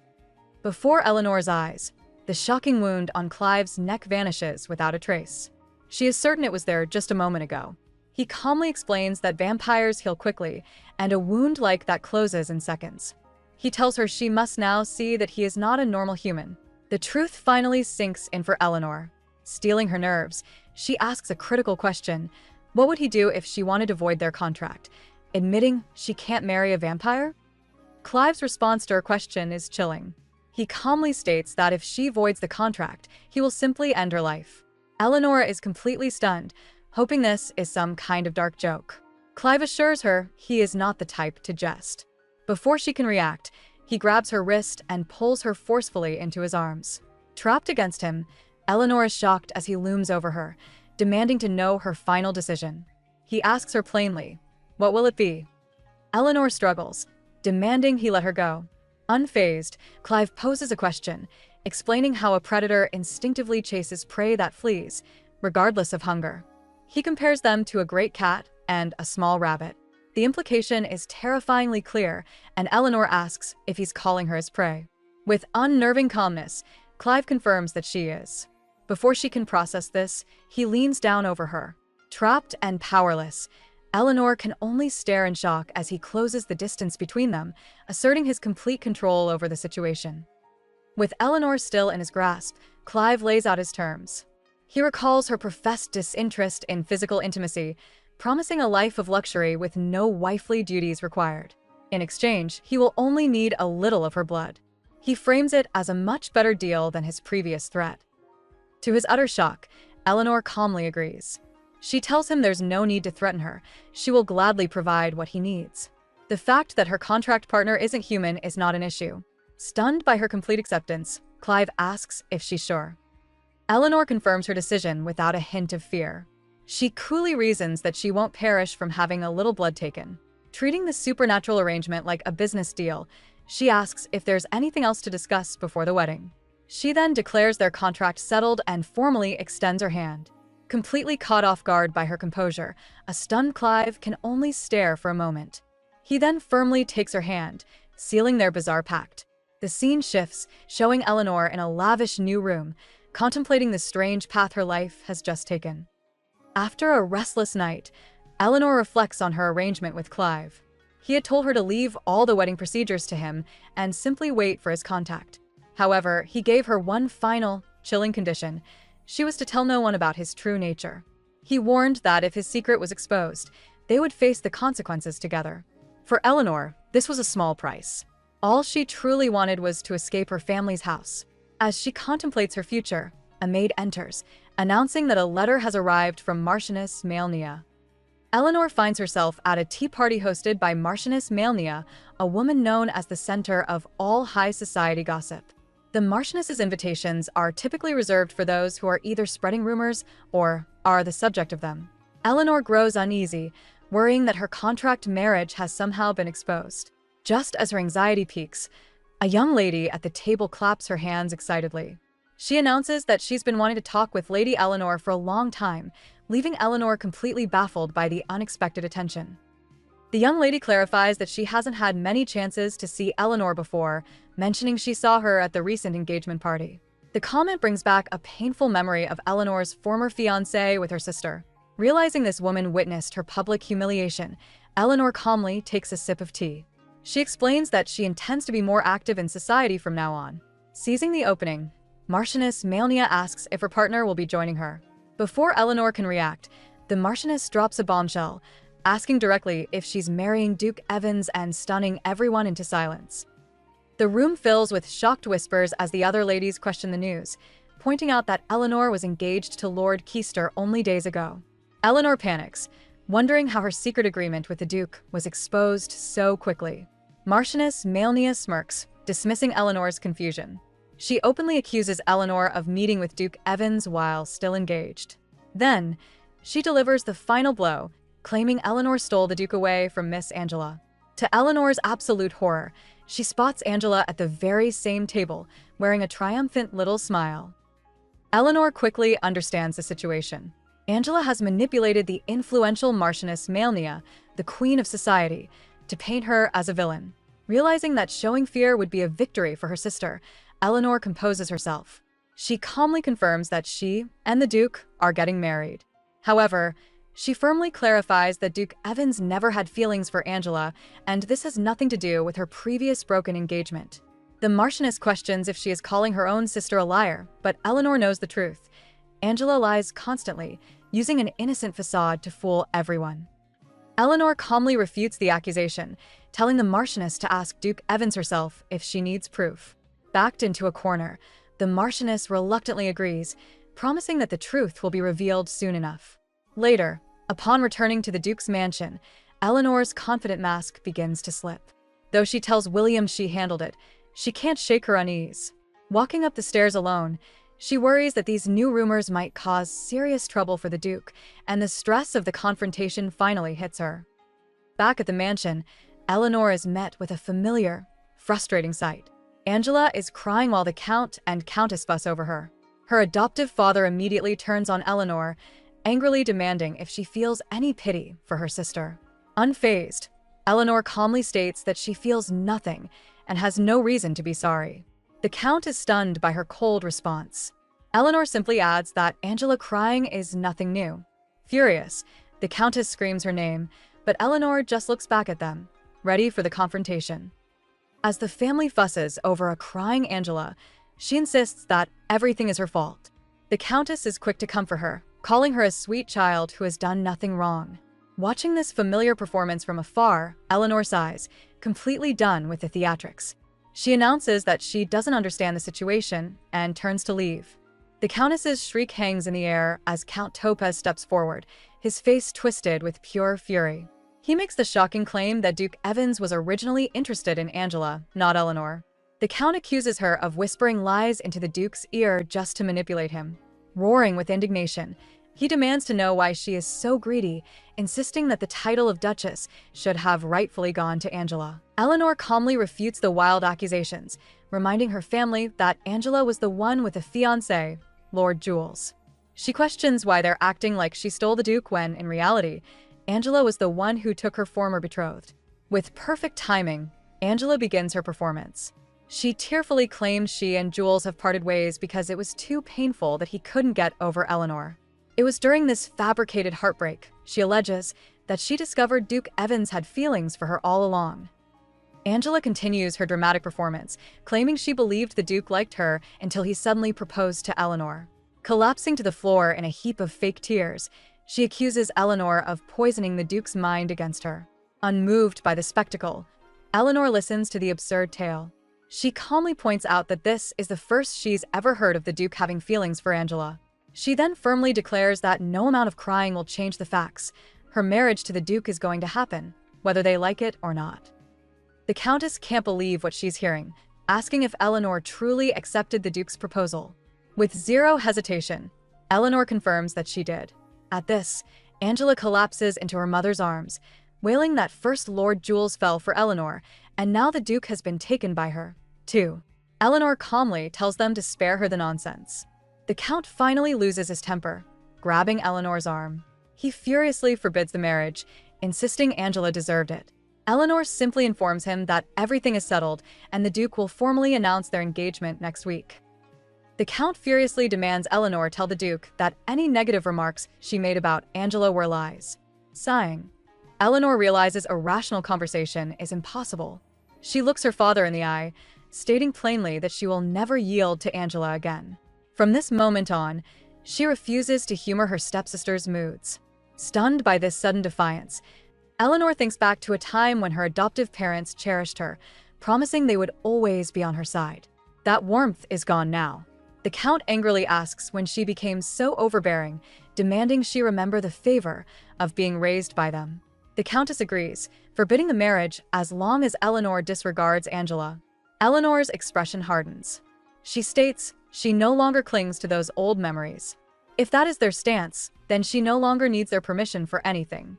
S1: Before Eleanor's eyes, the shocking wound on Clive's neck vanishes without a trace. She is certain it was there just a moment ago. He calmly explains that vampires heal quickly, and a wound like that closes in seconds. He tells her she must now see that he is not a normal human. The truth finally sinks in for Eleanor. Stealing her nerves, she asks a critical question. What would he do if she wanted to void their contract, admitting she can't marry a vampire? Clive's response to her question is chilling. He calmly states that if she voids the contract, he will simply end her life. Eleanor is completely stunned, hoping this is some kind of dark joke. Clive assures her he is not the type to jest. Before she can react, He grabs her wrist and pulls her forcefully into his arms. Trapped against him, Eleanor is shocked as he looms over her, demanding to know her final decision. He asks her plainly, "What will it be?" Eleanor struggles, demanding he let her go. Unfazed, Clive poses a question, explaining how a predator instinctively chases prey that flees, regardless of hunger. He compares them to a great cat and a small rabbit. The implication is terrifyingly clear, and Eleanor asks if he's calling her his prey. With unnerving calmness, Clive confirms that she is. Before she can process this, he leans down over her. Trapped and powerless, Eleanor can only stare in shock as he closes the distance between them, asserting his complete control over the situation. With Eleanor still in his grasp, Clive lays out his terms. He recalls her professed disinterest in physical intimacy, promising a life of luxury with no wifely duties required. In exchange, he will only need a little of her blood. He frames it as a much better deal than his previous threat. To his utter shock, Eleanor calmly agrees. She tells him there's no need to threaten her. She will gladly provide what he needs. The fact that her contract partner isn't human is not an issue. Stunned by her complete acceptance, Clive asks if she's sure. Eleanor confirms her decision without a hint of fear. She coolly reasons that she won't perish from having a little blood taken. Treating the supernatural arrangement like a business deal, she asks if there's anything else to discuss before the wedding. She then declares their contract settled and formally extends her hand. Completely caught off guard by her composure, a stunned Clive can only stare for a moment. He then firmly takes her hand, sealing their bizarre pact. The scene shifts, showing Eleanor in a lavish new room, contemplating the strange path her life has just taken. After a restless night, Eleanor reflects on her arrangement with Clive. He had told her to leave all the wedding procedures to him and simply wait for his contact. However, he gave her one final, chilling condition. She was to tell no one about his true nature. He warned that if his secret was exposed, they would face the consequences together. For Eleanor, this was a small price. All she truly wanted was to escape her family's house. As she contemplates her future, a maid enters, announcing that a letter has arrived from Marchioness Malnia. Eleanor finds herself at a tea party hosted by Marchioness Malnia, a woman known as the center of all high society gossip. The Marchioness's invitations are typically reserved for those who are either spreading rumors or are the subject of them. Eleanor grows uneasy, worrying that her contract marriage has somehow been exposed. Just as her anxiety peaks, a young lady at the table claps her hands excitedly. She announces that she's been wanting to talk with Lady Eleanor for a long time, leaving Eleanor completely baffled by the unexpected attention. The young lady clarifies that she hasn't had many chances to see Eleanor before, mentioning she saw her at the recent engagement party. The comment brings back a painful memory of Eleanor's former fiancé with her sister. Realizing this woman witnessed her public humiliation, Eleanor calmly takes a sip of tea. She explains that she intends to be more active in society from now on. Seizing the opening, Marchioness Malnia asks if her partner will be joining her. Before Eleanor can react, the Marchioness drops a bombshell, asking directly if she's marrying Duke Evans and stunning everyone into silence. The room fills with shocked whispers as the other ladies question the news, pointing out that Eleanor was engaged to Lord Keister only days ago. Eleanor panics, wondering how her secret agreement with the Duke was exposed so quickly. Marchioness Malnia smirks, dismissing Eleanor's confusion. She openly accuses Eleanor of meeting with Duke Evans while still engaged. Then, she delivers the final blow, claiming Eleanor stole the Duke away from Miss Angela. To Eleanor's absolute horror, she spots Angela at the very same table, wearing a triumphant little smile. Eleanor quickly understands the situation. Angela has manipulated the influential Marchioness Malnia, the queen of society, to paint her as a villain. Realizing that showing fear would be a victory for her sister, Eleanor composes herself. She calmly confirms that she and the Duke are getting married. However, she firmly clarifies that Duke Evans never had feelings for Angela, and this has nothing to do with her previous broken engagement. The Marchioness questions if she is calling her own sister a liar, but Eleanor knows the truth. Angela lies constantly, using an innocent facade to fool everyone. Eleanor calmly refutes the accusation, telling the Marchioness to ask Duke Evans herself if she needs proof. Backed into a corner, the Marchioness reluctantly agrees, promising that the truth will be revealed soon enough. Later, upon returning to the Duke's mansion, Eleanor's confident mask begins to slip. Though she tells William she handled it, she can't shake her unease. Walking up the stairs alone, she worries that these new rumors might cause serious trouble for the Duke, and the stress of the confrontation finally hits her. Back at the mansion, Eleanor is met with a familiar, frustrating sight. Angela is crying while the Count and Countess fuss over her. Her adoptive father immediately turns on Eleanor, angrily demanding if she feels any pity for her sister. Unfazed, Eleanor calmly states that she feels nothing and has no reason to be sorry. The Count is stunned by her cold response. Eleanor simply adds that Angela crying is nothing new. Furious, the Countess screams her name, but Eleanor just looks back at them, ready for the confrontation. As the family fusses over a crying Angela, she insists that everything is her fault. The Countess is quick to comfort her, calling her a sweet child who has done nothing wrong. Watching this familiar performance from afar, Eleanor sighs, completely done with the theatrics. She announces that she doesn't understand the situation and turns to leave. The Countess's shriek hangs in the air as Count Topaz steps forward, his face twisted with pure fury. He makes the shocking claim that Duke Evans was originally interested in Angela, not Eleanor. The Count accuses her of whispering lies into the Duke's ear just to manipulate him. Roaring with indignation, he demands to know why she is so greedy, insisting that the title of Duchess should have rightfully gone to Angela. Eleanor calmly refutes the wild accusations, reminding her family that Angela was the one with a fiancé, Lord Jules. She questions why they're acting like she stole the Duke when, in reality, Angela was the one who took her former betrothed. With perfect timing, Angela begins her performance. She tearfully claims she and Jules have parted ways because it was too painful that he couldn't get over Eleanor. It was during this fabricated heartbreak, she alleges, that she discovered Duke Evans had feelings for her all along. Angela continues her dramatic performance, claiming she believed the Duke liked her until he suddenly proposed to Eleanor. Collapsing to the floor in a heap of fake tears, she accuses Eleanor of poisoning the Duke's mind against her. Unmoved by the spectacle, Eleanor listens to the absurd tale. She calmly points out that this is the first she's ever heard of the Duke having feelings for Angela. She then firmly declares that no amount of crying will change the facts. Her marriage to the Duke is going to happen, whether they like it or not. The Countess can't believe what she's hearing, asking if Eleanor truly accepted the Duke's proposal. With zero hesitation, Eleanor confirms that she did. At this, Angela collapses into her mother's arms, wailing that first Lord Jules fell for Eleanor, and now the Duke has been taken by her, too. Eleanor calmly tells them to spare her the nonsense. The Count finally loses his temper, grabbing Eleanor's arm. He furiously forbids the marriage, insisting Angela deserved it. Eleanor simply informs him that everything is settled and the Duke will formally announce their engagement next week. The Count furiously demands Eleanor tell the Duke that any negative remarks she made about Angela were lies. Sighing, Eleanor realizes a rational conversation is impossible. She looks her father in the eye, stating plainly that she will never yield to Angela again. From this moment on, she refuses to humor her stepsister's moods. Stunned by this sudden defiance, Eleanor thinks back to a time when her adoptive parents cherished her, promising they would always be on her side. That warmth is gone now. The Count angrily asks when she became so overbearing, demanding she remember the favor of being raised by them. The Countess agrees, forbidding the marriage as long as Eleanor disregards Angela. Eleanor's expression hardens. She states she no longer clings to those old memories. If that is their stance, then she no longer needs their permission for anything.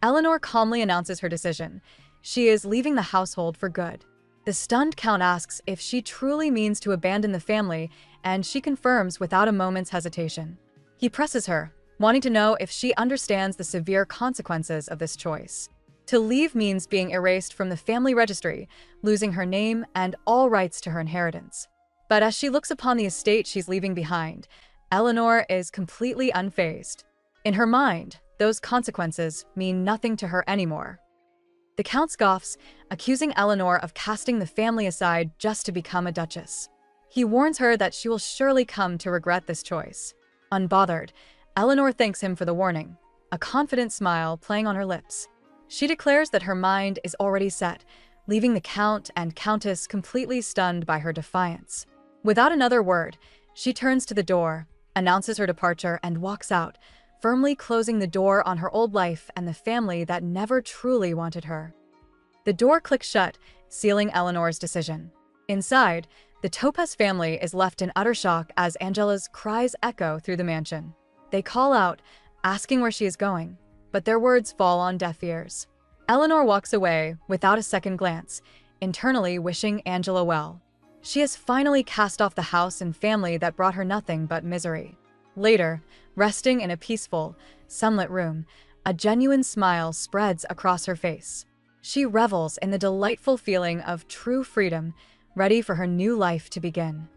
S1: Eleanor calmly announces her decision. She is leaving the household for good. The stunned Count asks if she truly means to abandon the family, and she confirms without a moment's hesitation. He presses her, wanting to know if she understands the severe consequences of this choice. To leave means being erased from the family registry, losing her name and all rights to her inheritance. But as she looks upon the estate she's leaving behind, Eleanor is completely unfazed. In her mind, those consequences mean nothing to her anymore. The Count scoffs, accusing Eleanor of casting the family aside just to become a duchess. He warns her that she will surely come to regret this choice. Unbothered, Eleanor thanks him for the warning, a confident smile playing on her lips. She declares that her mind is already set, leaving the Count and Countess completely stunned by her defiance. Without another word, she turns to the door, announces her departure, and walks out, firmly closing the door on her old life and the family that never truly wanted her. The door clicks shut, sealing Eleanor's decision. Inside, the Topaz family is left in utter shock as Angela's cries echo through the mansion. They call out, asking where she is going, but their words fall on deaf ears. Eleanor walks away without a second glance, internally wishing Angela well. She has finally cast off the house and family that brought her nothing but misery. Later, resting in a peaceful, sunlit room, a genuine smile spreads across her face. She revels in the delightful feeling of true freedom, ready for her new life to begin.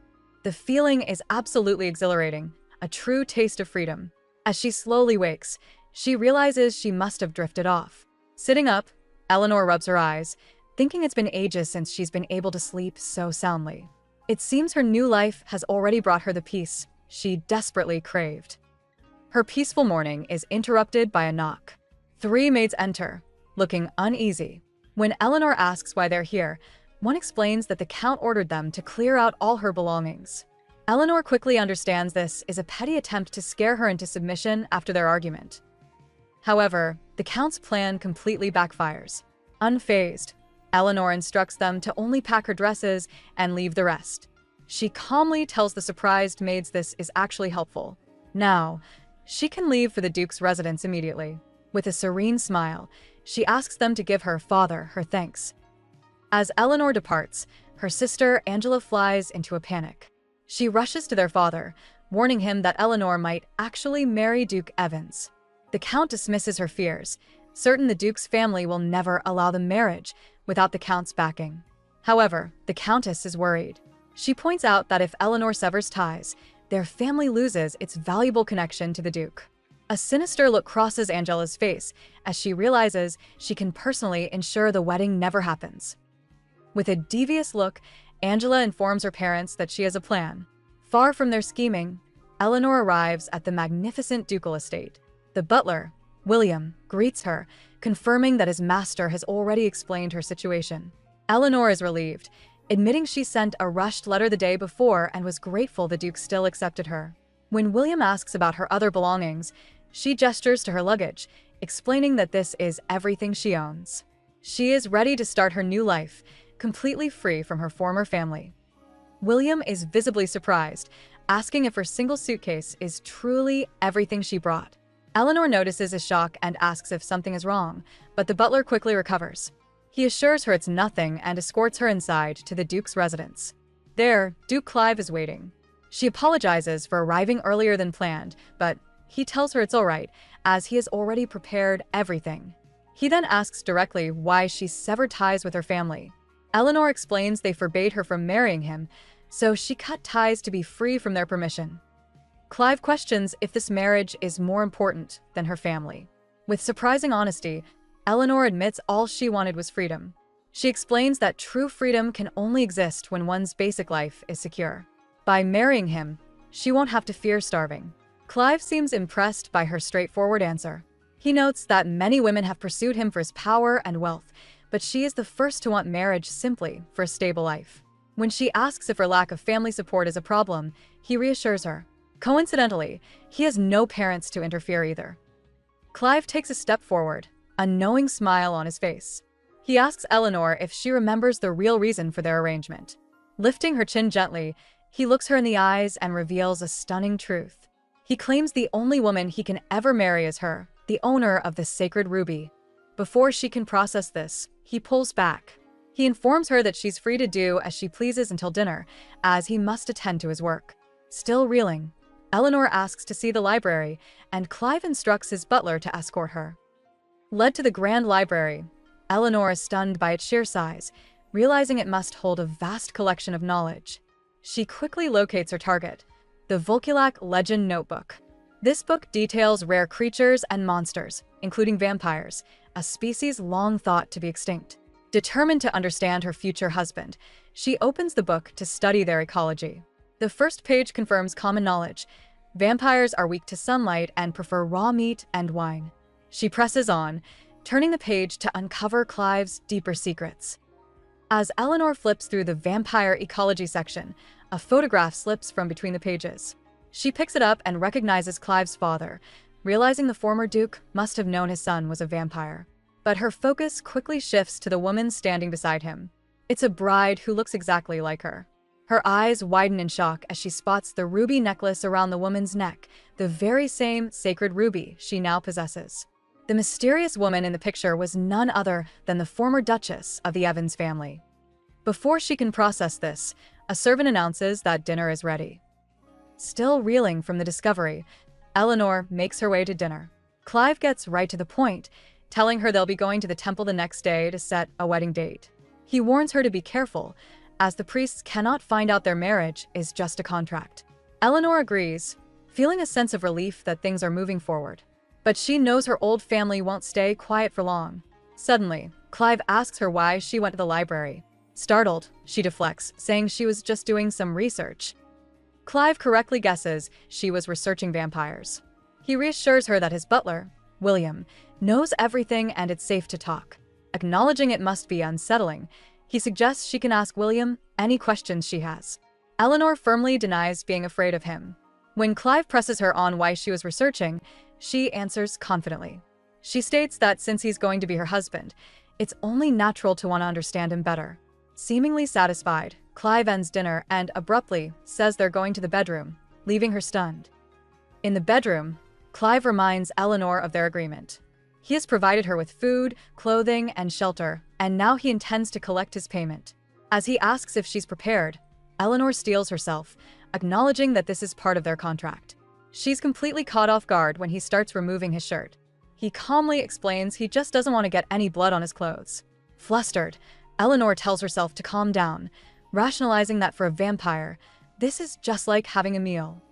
S1: The feeling is absolutely exhilarating, a true taste of freedom. As she slowly wakes, she realizes she must have drifted off. Sitting up, Eleanor rubs her eyes, thinking it's been ages since she's been able to sleep so soundly. It seems her new life has already brought her the peace she desperately craved. Her peaceful morning is interrupted by a knock. 3 maids enter, looking uneasy. When Eleanor asks why they're here, one explains that the Count ordered them to clear out all her belongings. Eleanor quickly understands this is a petty attempt to scare her into submission after their argument. However, the Count's plan completely backfires. Unfazed, Eleanor instructs them to only pack her dresses and leave the rest. She calmly tells the surprised maids this is actually helpful. Now, she can leave for the Duke's residence immediately. With a serene smile, she asks them to give her father her thanks. As Eleanor departs, her sister Angela flies into a panic. She rushes to their father, warning him that Eleanor might actually marry Duke Evans. The Count dismisses her fears, certain the Duke's family will never allow the marriage without the Count's backing. However, the Countess is worried. She points out that if Eleanor severs ties, their family loses its valuable connection to the Duke. A sinister look crosses Angela's face as she realizes she can personally ensure the wedding never happens. With a devious look, Angela informs her parents that she has a plan. Far from their scheming, Eleanor arrives at the magnificent ducal estate. The butler, William, greets her, confirming that his master has already explained her situation. Eleanor is relieved, admitting she sent a rushed letter the day before and was grateful the Duke still accepted her. When William asks about her other belongings, she gestures to her luggage, explaining that this is everything she owns. She is ready to start her new life, completely free from her former family. William is visibly surprised, asking if her single suitcase is truly everything she brought. Eleanor notices a shock and asks if something is wrong, but the butler quickly recovers. He assures her it's nothing and escorts her inside to the Duke's residence. There, Duke Clive is waiting. She apologizes for arriving earlier than planned, but he tells her it's alright, as he has already prepared everything. He then asks directly why she severed ties with her family. Eleanor explains they forbade her from marrying him, so she cut ties to be free from their permission. Clive questions if this marriage is more important than her family. With surprising honesty, Eleanor admits all she wanted was freedom. She explains that true freedom can only exist when one's basic life is secure. By marrying him, she won't have to fear starving. Clive seems impressed by her straightforward answer. He notes that many women have pursued him for his power and wealth, but she is the first to want marriage simply for a stable life. When she asks if her lack of family support is a problem, he reassures her. Coincidentally, he has no parents to interfere either. Clive takes a step forward, a knowing smile on his face. He asks Eleanor if she remembers the real reason for their arrangement. Lifting her chin gently, he looks her in the eyes and reveals a stunning truth. He claims the only woman he can ever marry is her, the owner of the sacred ruby. Before she can process this, he pulls back. He informs her that she's free to do as she pleases until dinner, as he must attend to his work. Still reeling, Eleanor asks to see the library, and Clive instructs his butler to escort her. Led to the grand library, Eleanor is stunned by its sheer size, realizing it must hold a vast collection of knowledge. She quickly locates her target, the Volkulak Legend Notebook. This book details rare creatures and monsters, including vampires, a species long thought to be extinct. Determined to understand her future husband, she opens the book to study their ecology. The first page confirms common knowledge. Vampires are weak to sunlight and prefer raw meat and wine. She presses on, turning the page to uncover Clive's deeper secrets. As Eleanor flips through the vampire ecology section, a photograph slips from between the pages. She picks it up and recognizes Clive's father, realizing the former Duke must have known his son was a vampire. but her focus quickly shifts to the woman standing beside him. It's a bride who looks exactly like her. Her eyes widen in shock as she spots the ruby necklace around the woman's neck, the very same sacred ruby she now possesses. The mysterious woman in the picture was none other than the former Duchess of the Evans family. Before she can process this, a servant announces that dinner is ready. Still reeling from the discovery, Eleanor makes her way to dinner. Clive gets right to the point, telling her they'll be going to the temple the next day to set a wedding date. He warns her to be careful, as the priests cannot find out their marriage is just a contract. Eleanor agrees, feeling a sense of relief that things are moving forward. But she knows her old family won't stay quiet for long. Suddenly, Clive asks her why she went to the library. Startled, she deflects, saying she was just doing some research. Clive correctly guesses she was researching vampires. He reassures her that his butler, William, knows everything and it's safe to talk. Acknowledging it must be unsettling, he suggests she can ask William any questions she has. Eleanor firmly denies being afraid of him. When Clive presses her on why she was researching, she answers confidently. She states that since he's going to be her husband, it's only natural to want to understand him better. Seemingly satisfied, Clive ends dinner and abruptly says they're going to the bedroom, leaving her stunned. In the bedroom, Clive reminds Eleanor of their agreement. He has provided her with food, clothing, and shelter, and now he intends to collect his payment. As he asks if she's prepared, Eleanor steels herself, acknowledging that this is part of their contract. She's completely caught off guard when he starts removing his shirt. He calmly explains he just doesn't want to get any blood on his clothes. Flustered, Eleanor tells herself to calm down, rationalizing that for a vampire, this is just like having a meal.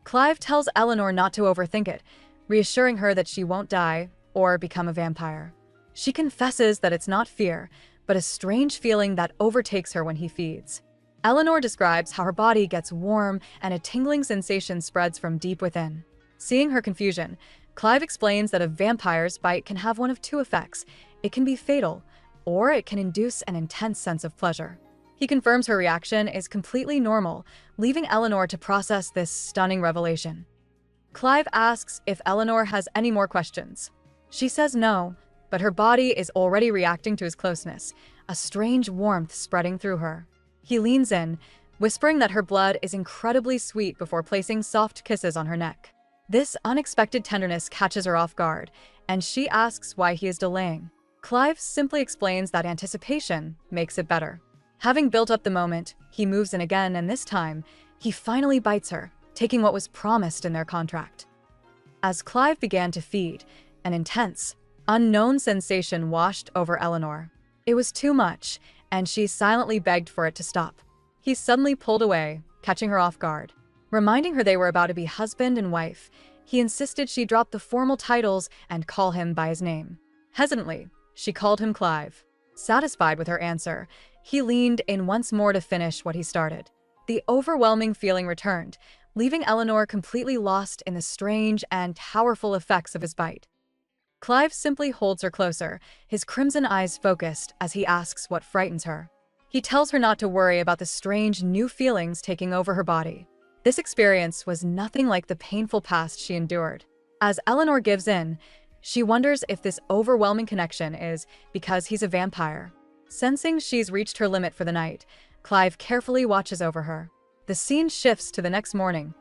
S1: Clive tells Eleanor not to overthink it, reassuring her that she won't die or become a vampire. She confesses that it's not fear, but a strange feeling that overtakes her when he feeds. Eleanor describes how her body gets warm and a tingling sensation spreads from deep within. Seeing her confusion, Clive explains that a vampire's bite can have one of two effects. It can be fatal, or it can induce an intense sense of pleasure. He confirms her reaction is completely normal, leaving Eleanor to process this stunning revelation. Clive asks if Eleanor has any more questions. She says no, but her body is already reacting to his closeness, a strange warmth spreading through her. He leans in, whispering that her blood is incredibly sweet before placing soft kisses on her neck. This unexpected tenderness catches her off guard, and she asks why he is delaying. Clive simply explains that anticipation makes it better. Having built up the moment, he moves in again, and this time, he finally bites her, taking what was promised in their contract. As Clive began to feed, an intense, unknown sensation washed over Eleanor. It was too much, and she silently begged for it to stop. He suddenly pulled away, catching her off guard. Reminding her they were about to be husband and wife, he insisted she drop the formal titles and call him by his name. Hesitantly, she called him Clive. Satisfied with her answer, he leaned in once more to finish what he started. The overwhelming feeling returned, leaving Eleanor completely lost in the strange and powerful effects of his bite. Clive simply holds her closer, his crimson eyes focused as he asks what frightens her. He tells her not to worry about the strange new feelings taking over her body. This experience was nothing like the painful past she endured. As Eleanor gives in, she wonders if this overwhelming connection is because he's a vampire. Sensing she's reached her limit for the night, Clive carefully watches over her. The scene shifts to the next morning.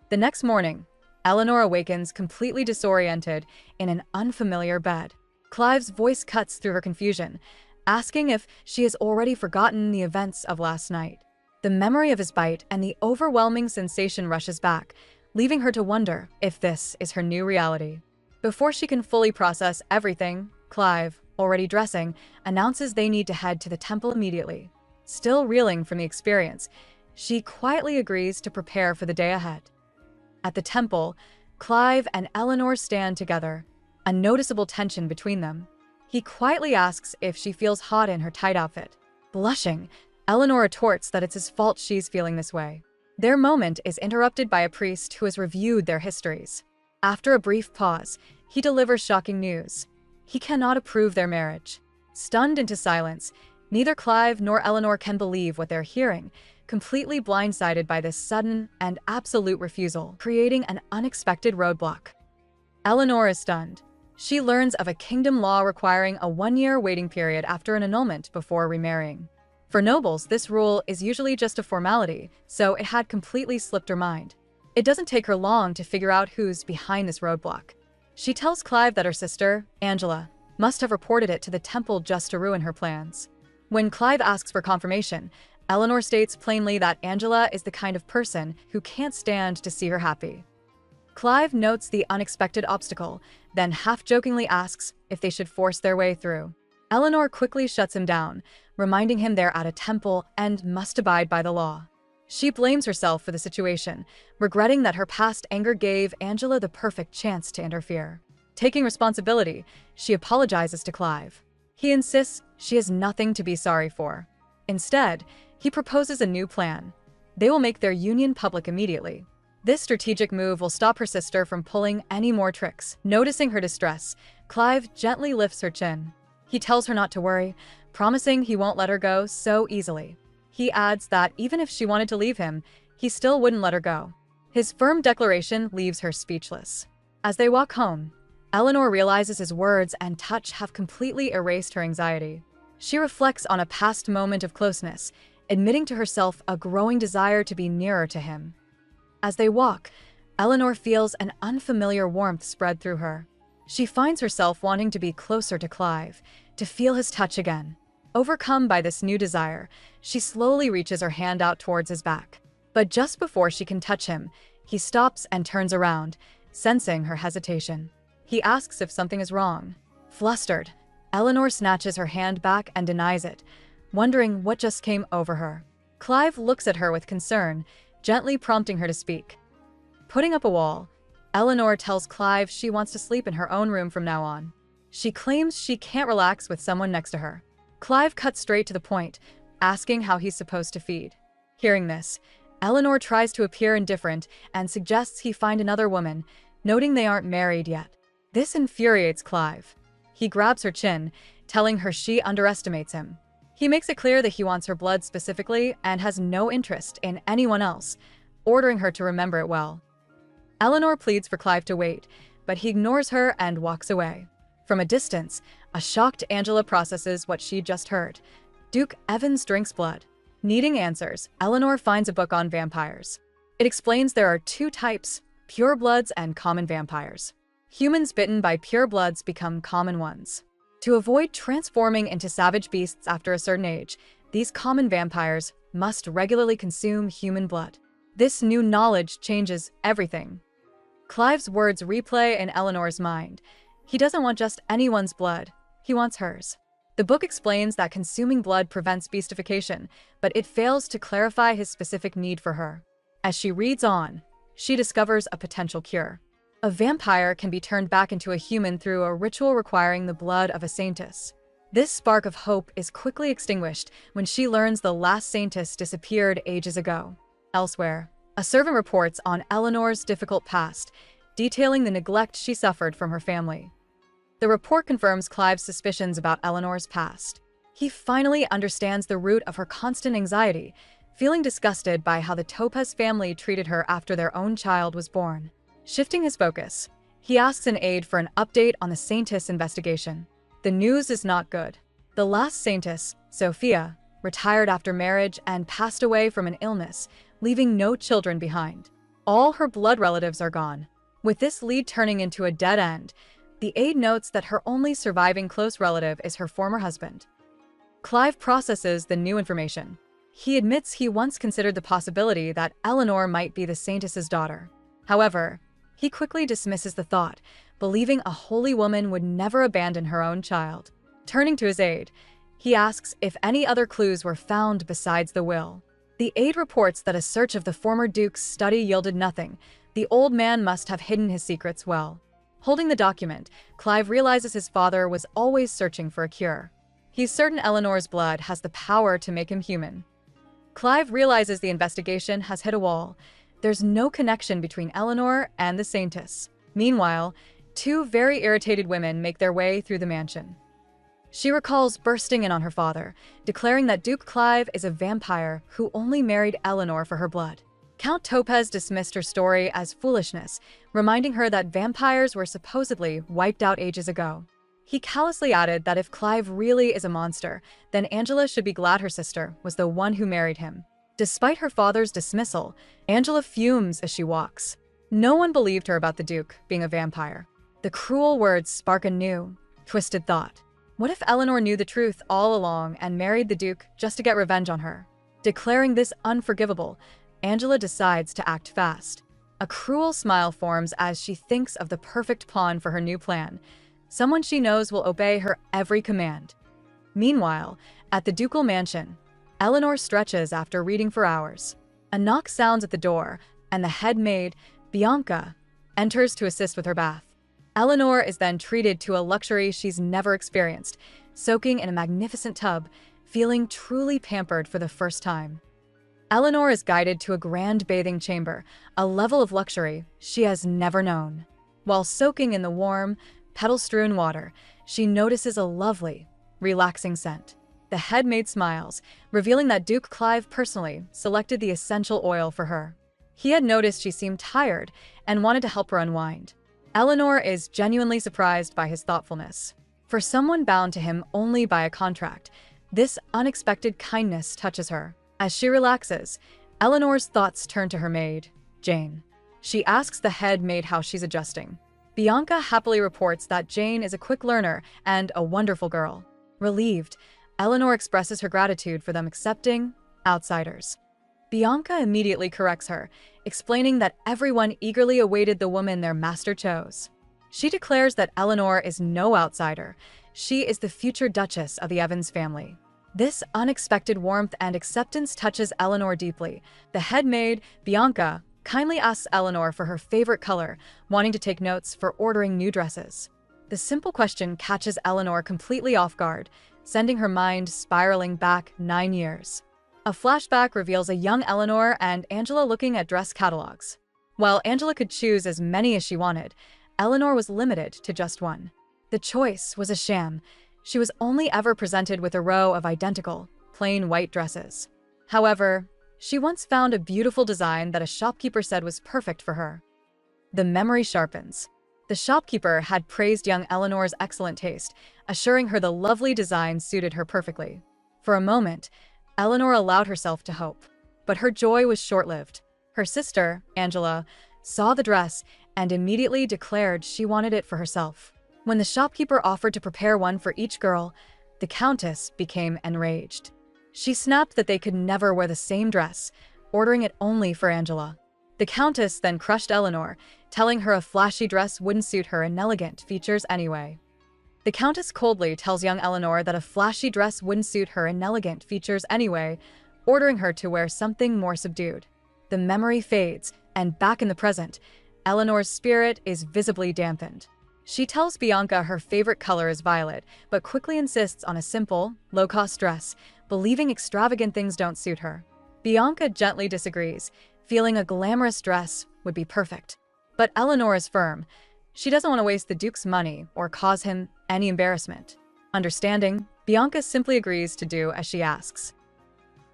S1: The next morning, Eleanor awakens completely disoriented in an unfamiliar bed. Clive's voice cuts through her confusion, asking if she has already forgotten the events of last night. The memory of his bite and the overwhelming sensation rushes back, leaving her to wonder if this is her new reality. Before she can fully process everything, Clive, already dressing, announces they need to head to the temple immediately. Still reeling from the experience, she quietly agrees to prepare for the day ahead. At the temple, Clive and Eleanor stand together, a noticeable tension between them. He quietly asks if she feels hot in her tight outfit. Blushing, Eleanor retorts that it's his fault she's feeling this way. Their moment is interrupted by a priest who has reviewed their histories. After a brief pause, he delivers shocking news. He cannot approve their marriage. Stunned into silence, neither Clive nor Eleanor can believe what they're hearing, completely blindsided by this sudden and absolute refusal, creating an unexpected roadblock. Eleanor is stunned. She learns of a kingdom law requiring a 1-year waiting period after an annulment before remarrying. For nobles, this rule is usually just a formality, so it had completely slipped her mind. It doesn't take her long to figure out who's behind this roadblock. She tells Clive that her sister, Angela, must have reported it to the temple just to ruin her plans. When Clive asks for confirmation, Eleanor states plainly that Angela is the kind of person who can't stand to see her happy. Clive notes the unexpected obstacle, then half-jokingly asks if they should force their way through. Eleanor quickly shuts him down, reminding him they're at a temple and must abide by the law. She blames herself for the situation, regretting that her past anger gave Angela the perfect chance to interfere. Taking responsibility, she apologizes to Clive. He insists she has nothing to be sorry for. Instead, he proposes a new plan. They will make their union public immediately. This strategic move will stop her sister from pulling any more tricks. Noticing her distress, Clive gently lifts her chin. He tells her not to worry, promising he won't let her go so easily. He adds that even if she wanted to leave him, he still wouldn't let her go. His firm declaration leaves her speechless. As they walk home, Eleanor realizes his words and touch have completely erased her anxiety. She reflects on a past moment of closeness, admitting to herself a growing desire to be nearer to him. As they walk, Eleanor feels an unfamiliar warmth spread through her. She finds herself wanting to be closer to Clive, to feel his touch again. Overcome by this new desire, she slowly reaches her hand out towards his back. But just before she can touch him, he stops and turns around, sensing her hesitation. He asks if something is wrong. Flustered, Eleanor snatches her hand back and denies it, wondering what just came over her. Clive looks at her with concern, gently prompting her to speak. Putting up a wall, Eleanor tells Clive she wants to sleep in her own room from now on. She claims she can't relax with someone next to her. Clive cuts straight to the point, asking how he's supposed to feed. Hearing this, Eleanor tries to appear indifferent and suggests he find another woman, noting they aren't married yet. This infuriates Clive. He grabs her chin, telling her she underestimates him. He makes it clear that he wants her blood specifically and has no interest in anyone else, ordering her to remember it well. Eleanor pleads for Clive to wait, but he ignores her and walks away. From a distance, a shocked Angela processes what she just heard. Duke Evans drinks blood. Needing answers, Eleanor finds a book on vampires. It explains there are 2 types, purebloods and common vampires. Humans bitten by purebloods become common ones. To avoid transforming into savage beasts after a certain age, these common vampires must regularly consume human blood. This new knowledge changes everything. Clive's words replay in Eleanor's mind. He doesn't want just anyone's blood, he wants hers. The book explains that consuming blood prevents beastification, but it fails to clarify his specific need for her. As she reads on, she discovers a potential cure. A vampire can be turned back into a human through a ritual requiring the blood of a saintess. This spark of hope is quickly extinguished when she learns the last saintess disappeared ages ago. Elsewhere, a servant reports on Eleanor's difficult past, detailing the neglect she suffered from her family. The report confirms Clive's suspicions about Eleanor's past. He finally understands the root of her constant anxiety, feeling disgusted by how the Topaz family treated her after their own child was born. Shifting his focus, he asks an aide for an update on the saintess investigation. The news is not good. The last saintess, Sophia, retired after marriage and passed away from an illness, leaving no children behind. All her blood relatives are gone. With this lead turning into a dead end, the aide notes that her only surviving close relative is her former husband. Clive processes the new information. He admits he once considered the possibility that Eleanor might be the saintess's daughter. However, he quickly dismisses the thought, believing a holy woman would never abandon her own child. Turning to his aide, he asks if any other clues were found besides the will. The aide reports that a search of the former duke's study yielded nothing. The old man must have hidden his secrets well. Holding the document, Clive realizes his father was always searching for a cure. He's certain Eleanor's blood has the power to make him human. Clive realizes the investigation has hit a wall. There's no connection between Eleanor and the saintess. Meanwhile, 2 very irritated women make their way through the mansion. She recalls bursting in on her father, declaring that Duke Clive is a vampire who only married Eleanor for her blood. Count Topez dismissed her story as foolishness, reminding her that vampires were supposedly wiped out ages ago. He callously added that if Clive really is a monster, then Angela should be glad her sister was the one who married him. Despite her father's dismissal, Angela fumes as she walks. No one believed her about the Duke being a vampire. The cruel words spark a new, twisted thought. What if Eleanor knew the truth all along and married the Duke just to get revenge on her? Declaring this unforgivable, Angela decides to act fast. A cruel smile forms as she thinks of the perfect pawn for her new plan, someone she knows will obey her every command. Meanwhile, at the ducal mansion, Eleanor stretches after reading for hours. A knock sounds at the door, and the head maid, Bianca, enters to assist with her bath. Eleanor is then treated to a luxury she's never experienced, soaking in a magnificent tub, feeling truly pampered for the first time. Eleanor is guided to a grand bathing chamber, a level of luxury she has never known. While soaking in the warm, petal-strewn water, she notices a lovely, relaxing scent. The head maid smiles, revealing that Duke Clive personally selected the essential oil for her. He had noticed she seemed tired and wanted to help her unwind. Eleanor is genuinely surprised by his thoughtfulness. For someone bound to him only by a contract, this unexpected kindness touches her. As she relaxes, Eleanor's thoughts turn to her maid, Jane. She asks the head maid how she's adjusting. Bianca happily reports that Jane is a quick learner and a wonderful girl. Relieved, Eleanor expresses her gratitude for them accepting outsiders. Bianca immediately corrects her, explaining that everyone eagerly awaited the woman their master chose. She declares that Eleanor is no outsider. She is the future Duchess of the Evans family. This unexpected warmth and acceptance touches Eleanor deeply. The head maid, Bianca, kindly asks Eleanor for her favorite color, wanting to take notes for ordering new dresses. The simple question catches Eleanor completely off guard, sending her mind spiraling back 9 years. A flashback reveals a young Eleanor and Angela looking at dress catalogs. While Angela could choose as many as she wanted, Eleanor was limited to just one. The choice was a sham. She was only ever presented with a row of identical, plain white dresses. However, she once found a beautiful design that a shopkeeper said was perfect for her. The memory sharpens. The shopkeeper had praised young Eleanor's excellent taste, assuring her the lovely design suited her perfectly. For a moment, Eleanor allowed herself to hope, but her joy was short-lived. Her sister, Angela, saw the dress and immediately declared she wanted it for herself. When the shopkeeper offered to prepare one for each girl, the Countess became enraged. She snapped that they could never wear the same dress, ordering it only for Angela. The Countess then crushed Eleanor, telling her a flashy dress wouldn't suit her inelegant features anyway. The Countess coldly tells young Eleanor that a flashy dress wouldn't suit her inelegant features anyway, ordering her to wear something more subdued. The memory fades, and back in the present, Eleanor's spirit is visibly dampened. She tells Bianca her favorite color is violet, but quickly insists on a simple, low-cost dress, believing extravagant things don't suit her. Bianca gently disagrees, feeling a glamorous dress would be perfect. But Eleanor is firm. She doesn't want to waste the Duke's money or cause him any embarrassment. Understanding, Bianca simply agrees to do as she asks.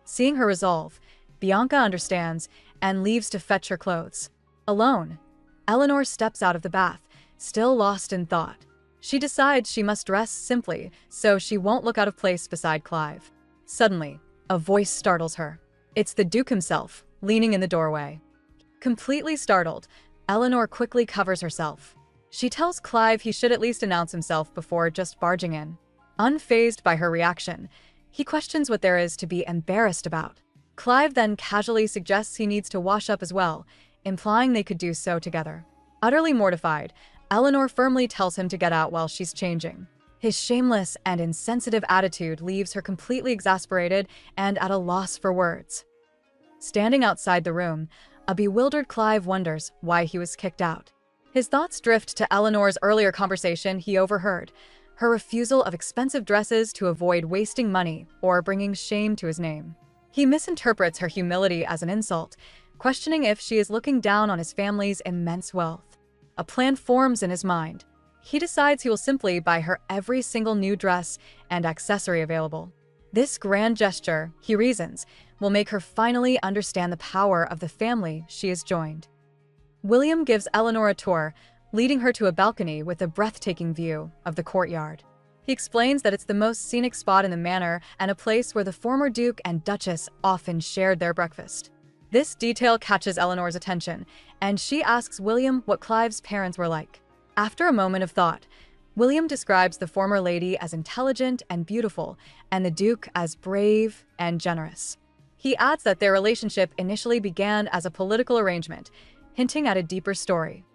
S1: Seeing her resolve, Bianca understands and leaves to fetch her clothes. Alone, Eleanor steps out of the bath, still lost in thought. She decides she must dress simply so she won't look out of place beside Clive. Suddenly, a voice startles her. It's the Duke himself, leaning in the doorway. Completely startled, Eleanor quickly covers herself. She tells Clive he should at least announce himself before just barging in. Unfazed by her reaction, he questions what there is to be embarrassed about. Clive then casually suggests he needs to wash up as well, implying they could do so together. Utterly mortified, Eleanor firmly tells him to get out while she's changing. His shameless and insensitive attitude leaves her completely exasperated and at a loss for words. Standing outside the room, a bewildered Clive wonders why he was kicked out. His thoughts drift to Eleanor's earlier conversation he overheard, her refusal of expensive dresses to avoid wasting money or bringing shame to his name. He misinterprets her humility as an insult, questioning if she is looking down on his family's immense wealth. A plan forms in his mind. He decides he will simply buy her every single new dress and accessory available. This grand gesture, he reasons, will make her finally understand the power of the family she has joined. William gives Eleanor a tour, leading her to a balcony with a breathtaking view of the courtyard. He explains that it's the most scenic spot in the manor and a place where the former Duke and Duchess often shared their breakfast. This detail catches Eleanor's attention, and she asks William what Clive's parents were like. After a moment of thought, William describes the former lady as intelligent and beautiful, and the Duke as brave and generous. He adds that their relationship initially began as a political arrangement, hinting at a deeper story.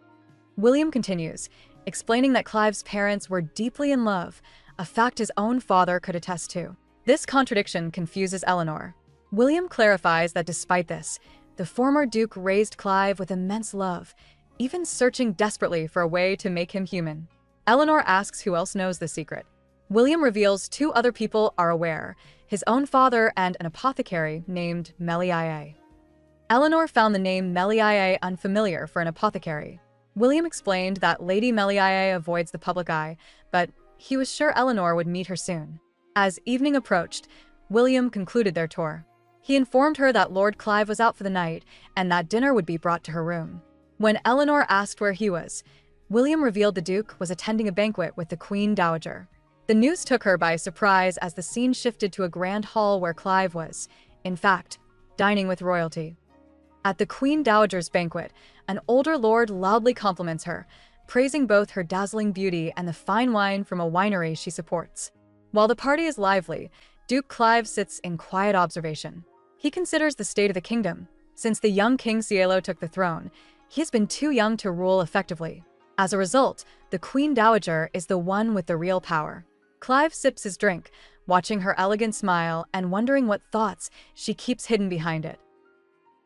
S1: William continues, explaining that Clive's parents were deeply in love, a fact his own father could attest to. This contradiction confuses Eleanor. William clarifies that despite this, the former Duke raised Clive with immense love, even searching desperately for a way to make him human. Eleanor asks who else knows the secret. William reveals two other people are aware, his own father and an apothecary named Meliae. Eleanor found the name Meliae unfamiliar for an apothecary. William explained that Lady Meliae avoids the public eye, but he was sure Eleanor would meet her soon. As evening approached, William concluded their tour. He informed her that Lord Clive was out for the night and that dinner would be brought to her room. When Eleanor asked where he was, William revealed the Duke was attending a banquet with the Queen Dowager. The news took her by surprise as the scene shifted to a grand hall where Clive was, in fact, dining with royalty. At the Queen Dowager's banquet, an older lord loudly compliments her, praising both her dazzling beauty and the fine wine from a winery she supports. While the party is lively, Duke Clive sits in quiet observation. He considers the state of the kingdom. Since the young King Cielo took the throne, he has been too young to rule effectively. As a result, the Queen Dowager is the one with the real power. Clive sips his drink, watching her elegant smile and wondering what thoughts she keeps hidden behind it.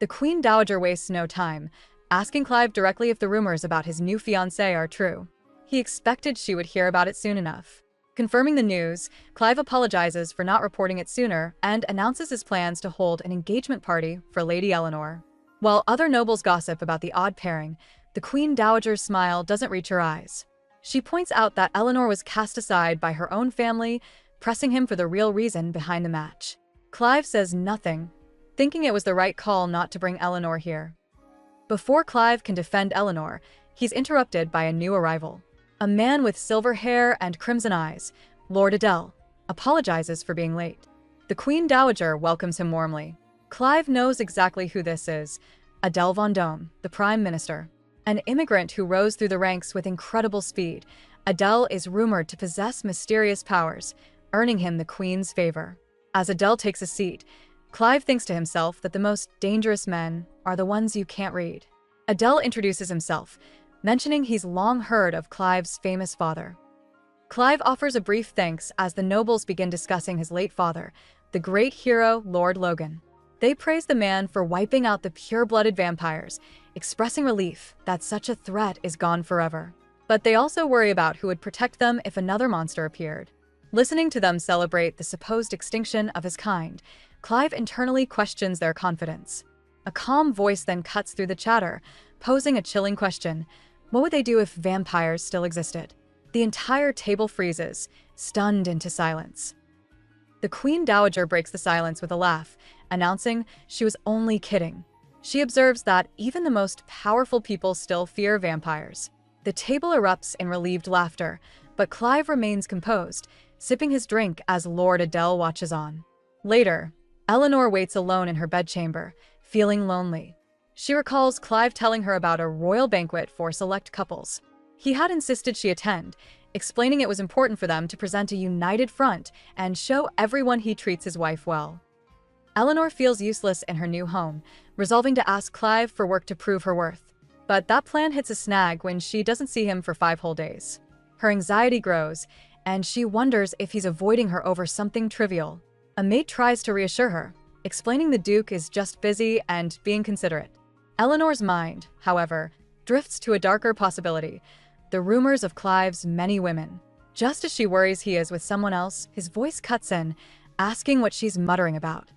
S1: The Queen Dowager wastes no time, asking Clive directly if the rumors about his new fiancé are true. He expected she would hear about it soon enough. Confirming the news, Clive apologizes for not reporting it sooner and announces his plans to hold an engagement party for Lady Eleanor. While other nobles gossip about the odd pairing, the Queen Dowager's smile doesn't reach her eyes. She points out that Eleanor was cast aside by her own family, pressing him for the real reason behind the match. Clive says nothing, thinking it was the right call not to bring Eleanor here. Before Clive can defend Eleanor, he's interrupted by a new arrival. A man with silver hair and crimson eyes, Lord Adele, apologizes for being late. The Queen Dowager welcomes him warmly. Clive knows exactly who this is, Adele Vendôme, the Prime Minister. An immigrant who rose through the ranks with incredible speed, Adele is rumored to possess mysterious powers, earning him the Queen's favor. As Adele takes a seat, Clive thinks to himself that the most dangerous men are the ones you can't read. Adele introduces himself, mentioning he's long heard of Clive's famous father. Clive offers a brief thanks as the nobles begin discussing his late father, the great hero Lord Logan. They praise the man for wiping out the pure-blooded vampires, expressing relief that such a threat is gone forever. But they also worry about who would protect them if another monster appeared. Listening to them celebrate the supposed extinction of his kind, Clive internally questions their confidence. A calm voice then cuts through the chatter, posing a chilling question. What would they do if vampires still existed? The entire table freezes, stunned into silence. The Queen Dowager breaks the silence with a laugh, announcing she was only kidding. She observes that even the most powerful people still fear vampires. The table erupts in relieved laughter, but Clive remains composed, sipping his drink as Lord Adele watches on. Later, Eleanor waits alone in her bedchamber, feeling lonely. She recalls Clive telling her about a royal banquet for select couples. He had insisted she attend, explaining it was important for them to present a united front and show everyone he treats his wife well. Eleanor feels useless in her new home, resolving to ask Clive for work to prove her worth. But that plan hits a snag when she doesn't see him for 5 whole days. Her anxiety grows, and she wonders if he's avoiding her over something trivial. A maid tries to reassure her, explaining the Duke is just busy and being considerate. Eleanor's mind, however, drifts to a darker possibility, the rumors of Clive's many women. Just as she worries he is with someone else, his voice cuts in, asking what she's muttering about.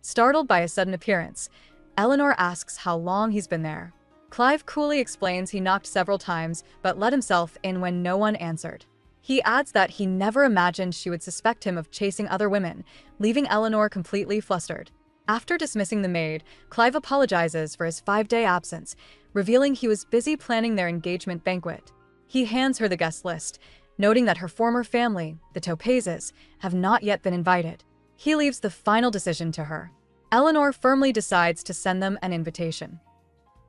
S1: Startled by a sudden appearance, Eleanor asks how long he's been there. Clive coolly explains he knocked several times but let himself in when no one answered. He adds that he never imagined she would suspect him of chasing other women, leaving Eleanor completely flustered. After dismissing the maid, Clive apologizes for his 5-day absence, revealing he was busy planning their engagement banquet. He hands her the guest list, noting that her former family, the Topazes, have not yet been invited. He leaves the final decision to her. Eleanor firmly decides to send them an invitation.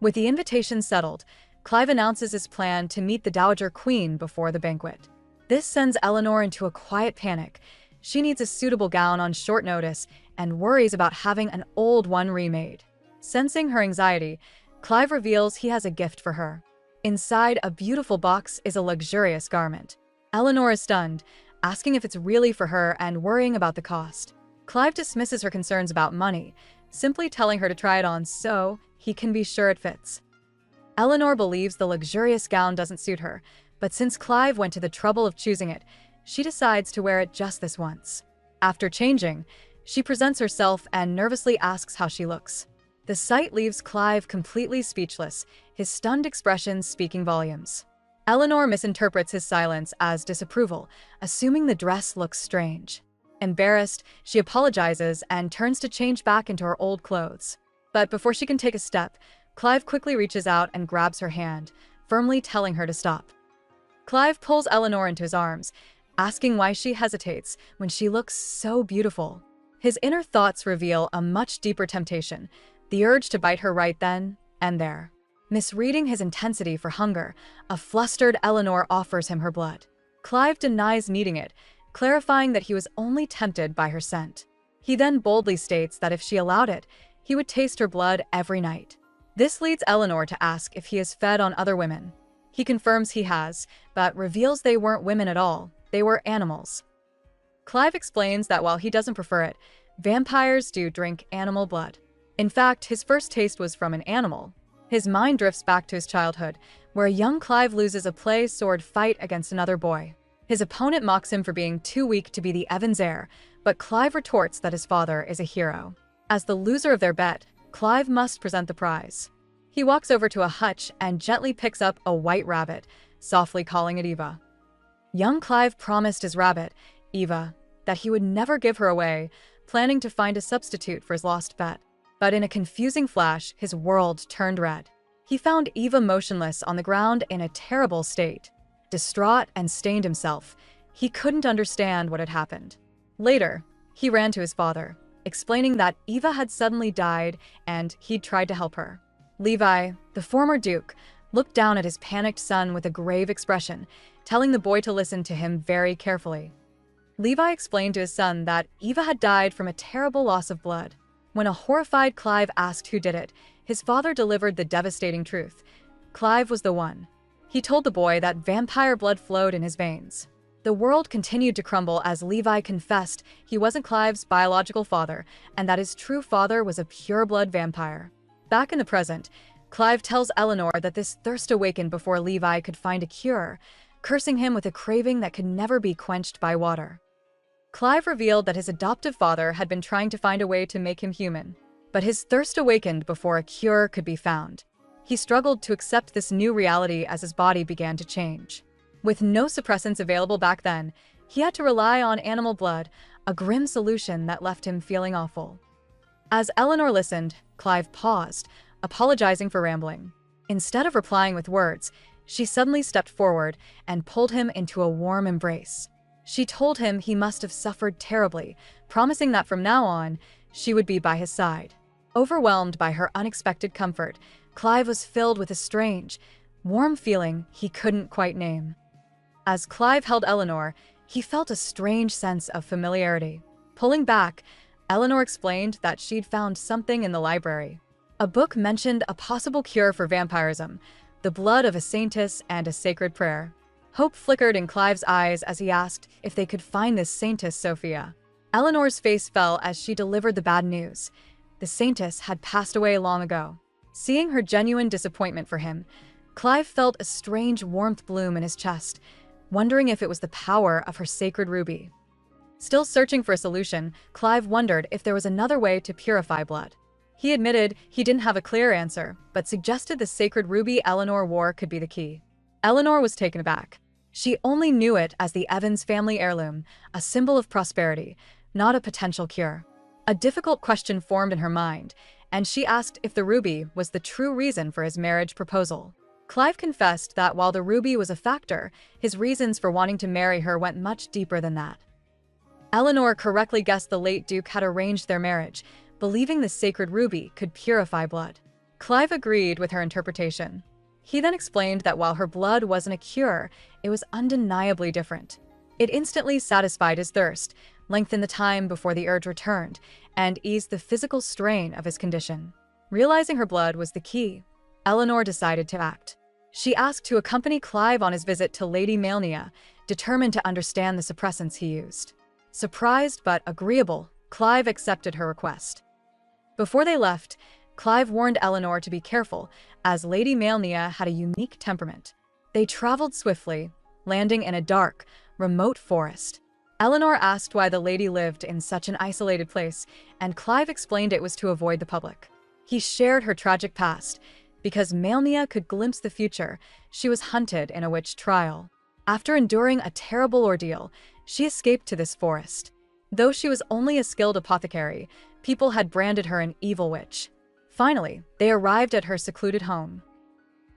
S1: With the invitation settled, Clive announces his plan to meet the Dowager Queen before the banquet. This sends Eleanor into a quiet panic. She needs a suitable gown on short notice and worries about having an old one remade. Sensing her anxiety, Clive reveals he has a gift for her. Inside a beautiful box is a luxurious garment. Eleanor is stunned, asking if it's really for her and worrying about the cost. Clive dismisses her concerns about money, simply telling her to try it on so he can be sure it fits. Eleanor believes the luxurious gown doesn't suit her, but since Clive went to the trouble of choosing it, she decides to wear it just this once. After changing, she presents herself and nervously asks how she looks. The sight leaves Clive completely speechless, his stunned expression speaking volumes. Eleanor misinterprets his silence as disapproval, assuming the dress looks strange. Embarrassed, she apologizes and turns to change back into her old clothes. But before she can take a step, Clive quickly reaches out and grabs her hand, firmly telling her to stop. Clive pulls Eleanor into his arms, asking why she hesitates when she looks so beautiful. His inner thoughts reveal a much deeper temptation, the urge to bite her right then and there. Misreading his intensity for hunger, a flustered Eleanor offers him her blood. Clive denies needing it, clarifying that he was only tempted by her scent. He then boldly states that if she allowed it, he would taste her blood every night. This leads Eleanor to ask if he has fed on other women. He confirms he has, but reveals they weren't women at all, they were animals. Clive explains that while he doesn't prefer it, vampires do drink animal blood. In fact, his first taste was from an animal. His mind drifts back to his childhood, where young Clive loses a play sword fight against another boy. His opponent mocks him for being too weak to be the Evans heir, but Clive retorts that his father is a hero. As the loser of their bet, Clive must present the prize. He walks over to a hutch and gently picks up a white rabbit, softly calling it Eva. Young Clive promised his rabbit, Eva, that he would never give her away, planning to find a substitute for his lost bet. But in a confusing flash, his world turned red. He found Eva motionless on the ground in a terrible state. Distraught and stained himself, he couldn't understand what had happened. Later, he ran to his father, explaining that Eva had suddenly died and he'd tried to help her. Levi, the former duke, looked down at his panicked son with a grave expression, telling the boy to listen to him very carefully. Levi explained to his son that Eva had died from a terrible loss of blood. When a horrified Clive asked who did it, his father delivered the devastating truth. Clive was the one. He told the boy that vampire blood flowed in his veins. The world continued to crumble as Levi confessed he wasn't Clive's biological father and that his true father was a pure-blood vampire. Back in the present, Clive tells Eleanor that this thirst awakened before Levi could find a cure, cursing him with a craving that could never be quenched by water. Clive revealed that his adoptive father had been trying to find a way to make him human, but his thirst awakened before a cure could be found. He struggled to accept this new reality as his body began to change. With no suppressants available back then, he had to rely on animal blood, a grim solution that left him feeling awful. As Eleanor listened, Clive paused, apologizing for rambling. Instead of replying with words, she suddenly stepped forward and pulled him into a warm embrace. She told him he must have suffered terribly, promising that from now on, she would be by his side. Overwhelmed by her unexpected comfort, Clive was filled with a strange, warm feeling he couldn't quite name. As Clive held Eleanor, he felt a strange sense of familiarity. Pulling back, Eleanor explained that she'd found something in the library. A book mentioned a possible cure for vampirism, the blood of a saintess and a sacred prayer. Hope flickered in Clive's eyes as he asked if they could find this saintess Sophia. Eleanor's face fell as she delivered the bad news. The saintess had passed away long ago. Seeing her genuine disappointment for him, Clive felt a strange warmth bloom in his chest, wondering if it was the power of her sacred ruby. Still searching for a solution, Clive wondered if there was another way to purify blood. He admitted he didn't have a clear answer, but suggested the sacred ruby Eleanor wore could be the key. Eleanor was taken aback. She only knew it as the Evans family heirloom, a symbol of prosperity, not a potential cure. A difficult question formed in her mind, and she asked if the ruby was the true reason for his marriage proposal. Clive confessed that while the ruby was a factor, his reasons for wanting to marry her went much deeper than that. Eleanor correctly guessed the late Duke had arranged their marriage, believing the sacred ruby could purify blood. Clive agreed with her interpretation. He then explained that while her blood wasn't a cure, it was undeniably different. It instantly satisfied his thirst, lengthened the time before the urge returned, and eased the physical strain of his condition. Realizing her blood was the key, Eleanor decided to act. She asked to accompany Clive on his visit to Lady Manhwa, determined to understand the suppressants he used. Surprised but agreeable, Clive accepted her request. Before they left, Clive warned Eleanor to be careful, as Lady Manhwa had a unique temperament. They traveled swiftly, landing in a dark, remote forest. Eleanor asked why the lady lived in such an isolated place, and Clive explained it was to avoid the public. He shared her tragic past. Because Manhwa could glimpse the future, she was hunted in a witch trial. After enduring a terrible ordeal, she escaped to this forest. Though she was only a skilled apothecary, people had branded her an evil witch. Finally, they arrived at her secluded home.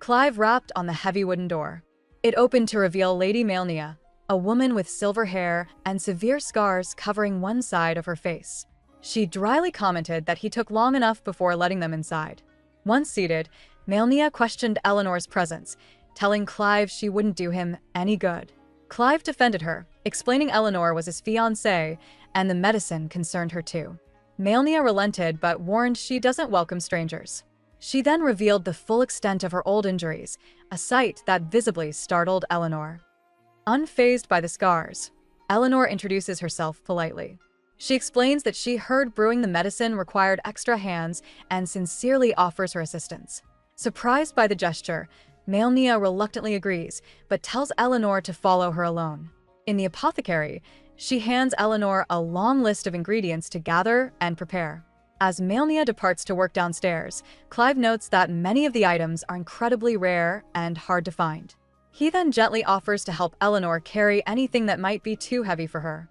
S1: Clive rapped on the heavy wooden door. It opened to reveal Lady Manhwa, a woman with silver hair and severe scars covering one side of her face. She dryly commented that he took long enough before letting them inside. Once seated, Manhwa questioned Eleanor's presence, telling Clive she wouldn't do him any good. Clive defended her, explaining Eleanor was his fiancée and the medicine concerned her too. Manhwa relented but warned she doesn't welcome strangers. She then revealed the full extent of her old injuries, a sight that visibly startled Eleanor. Unfazed by the scars, Eleanor introduces herself politely. She explains that she heard brewing the medicine required extra hands and sincerely offers her assistance. Surprised by the gesture, Manhwa reluctantly agrees, but tells Eleanor to follow her alone. In the apothecary, she hands Eleanor a long list of ingredients to gather and prepare. As Manhwa departs to work downstairs, Clive notes that many of the items are incredibly rare and hard to find. He then gently offers to help Eleanor carry anything that might be too heavy for her.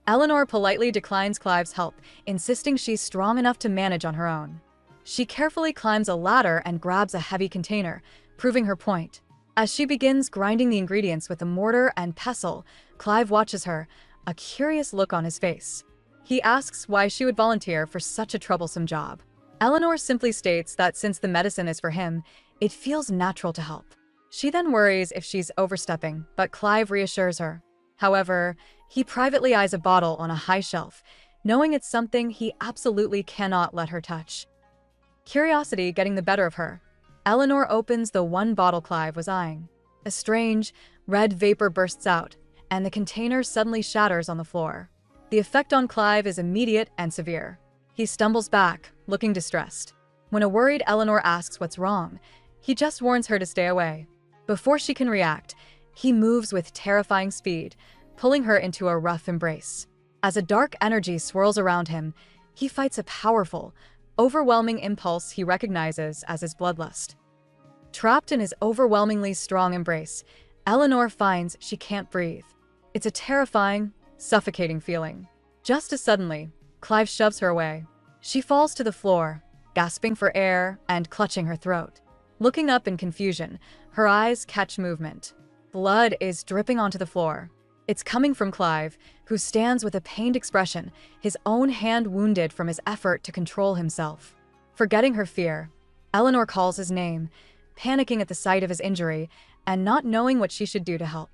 S1: Eleanor politely declines Clive's help, insisting she's strong enough to manage on her own. She carefully climbs a ladder and grabs a heavy container, proving her point. As she begins grinding the ingredients with a mortar and pestle, Clive watches her, a curious look on his face. He asks why she would volunteer for such a troublesome job. Eleanor simply states that since the medicine is for him, it feels natural to help. She then worries if she's overstepping, but Clive reassures her. However, he privately eyes a bottle on a high shelf, knowing it's something he absolutely cannot let her touch. Curiosity getting the better of her, Eleanor opens the one bottle Clive was eyeing. A strange, red vapor bursts out, and the container suddenly shatters on the floor. The effect on Clive is immediate and severe. He stumbles back, looking distressed. When a worried Eleanor asks what's wrong, he just warns her to stay away. Before she can react, he moves with terrifying speed, pulling her into a rough embrace. As a dark energy swirls around him, he fights a powerful, overwhelming impulse he recognizes as his bloodlust. Trapped in his overwhelmingly strong embrace, Eleanor finds she can't breathe. It's a terrifying, suffocating feeling. Just as suddenly, Clive shoves her away. She falls to the floor, gasping for air and clutching her throat. Looking up in confusion, her eyes catch movement. Blood is dripping onto the floor. It's coming from Clive, who stands with a pained expression, his own hand wounded from his effort to control himself. Forgetting her fear, Eleanor calls his name, panicking at the sight of his injury and not knowing what she should do to help.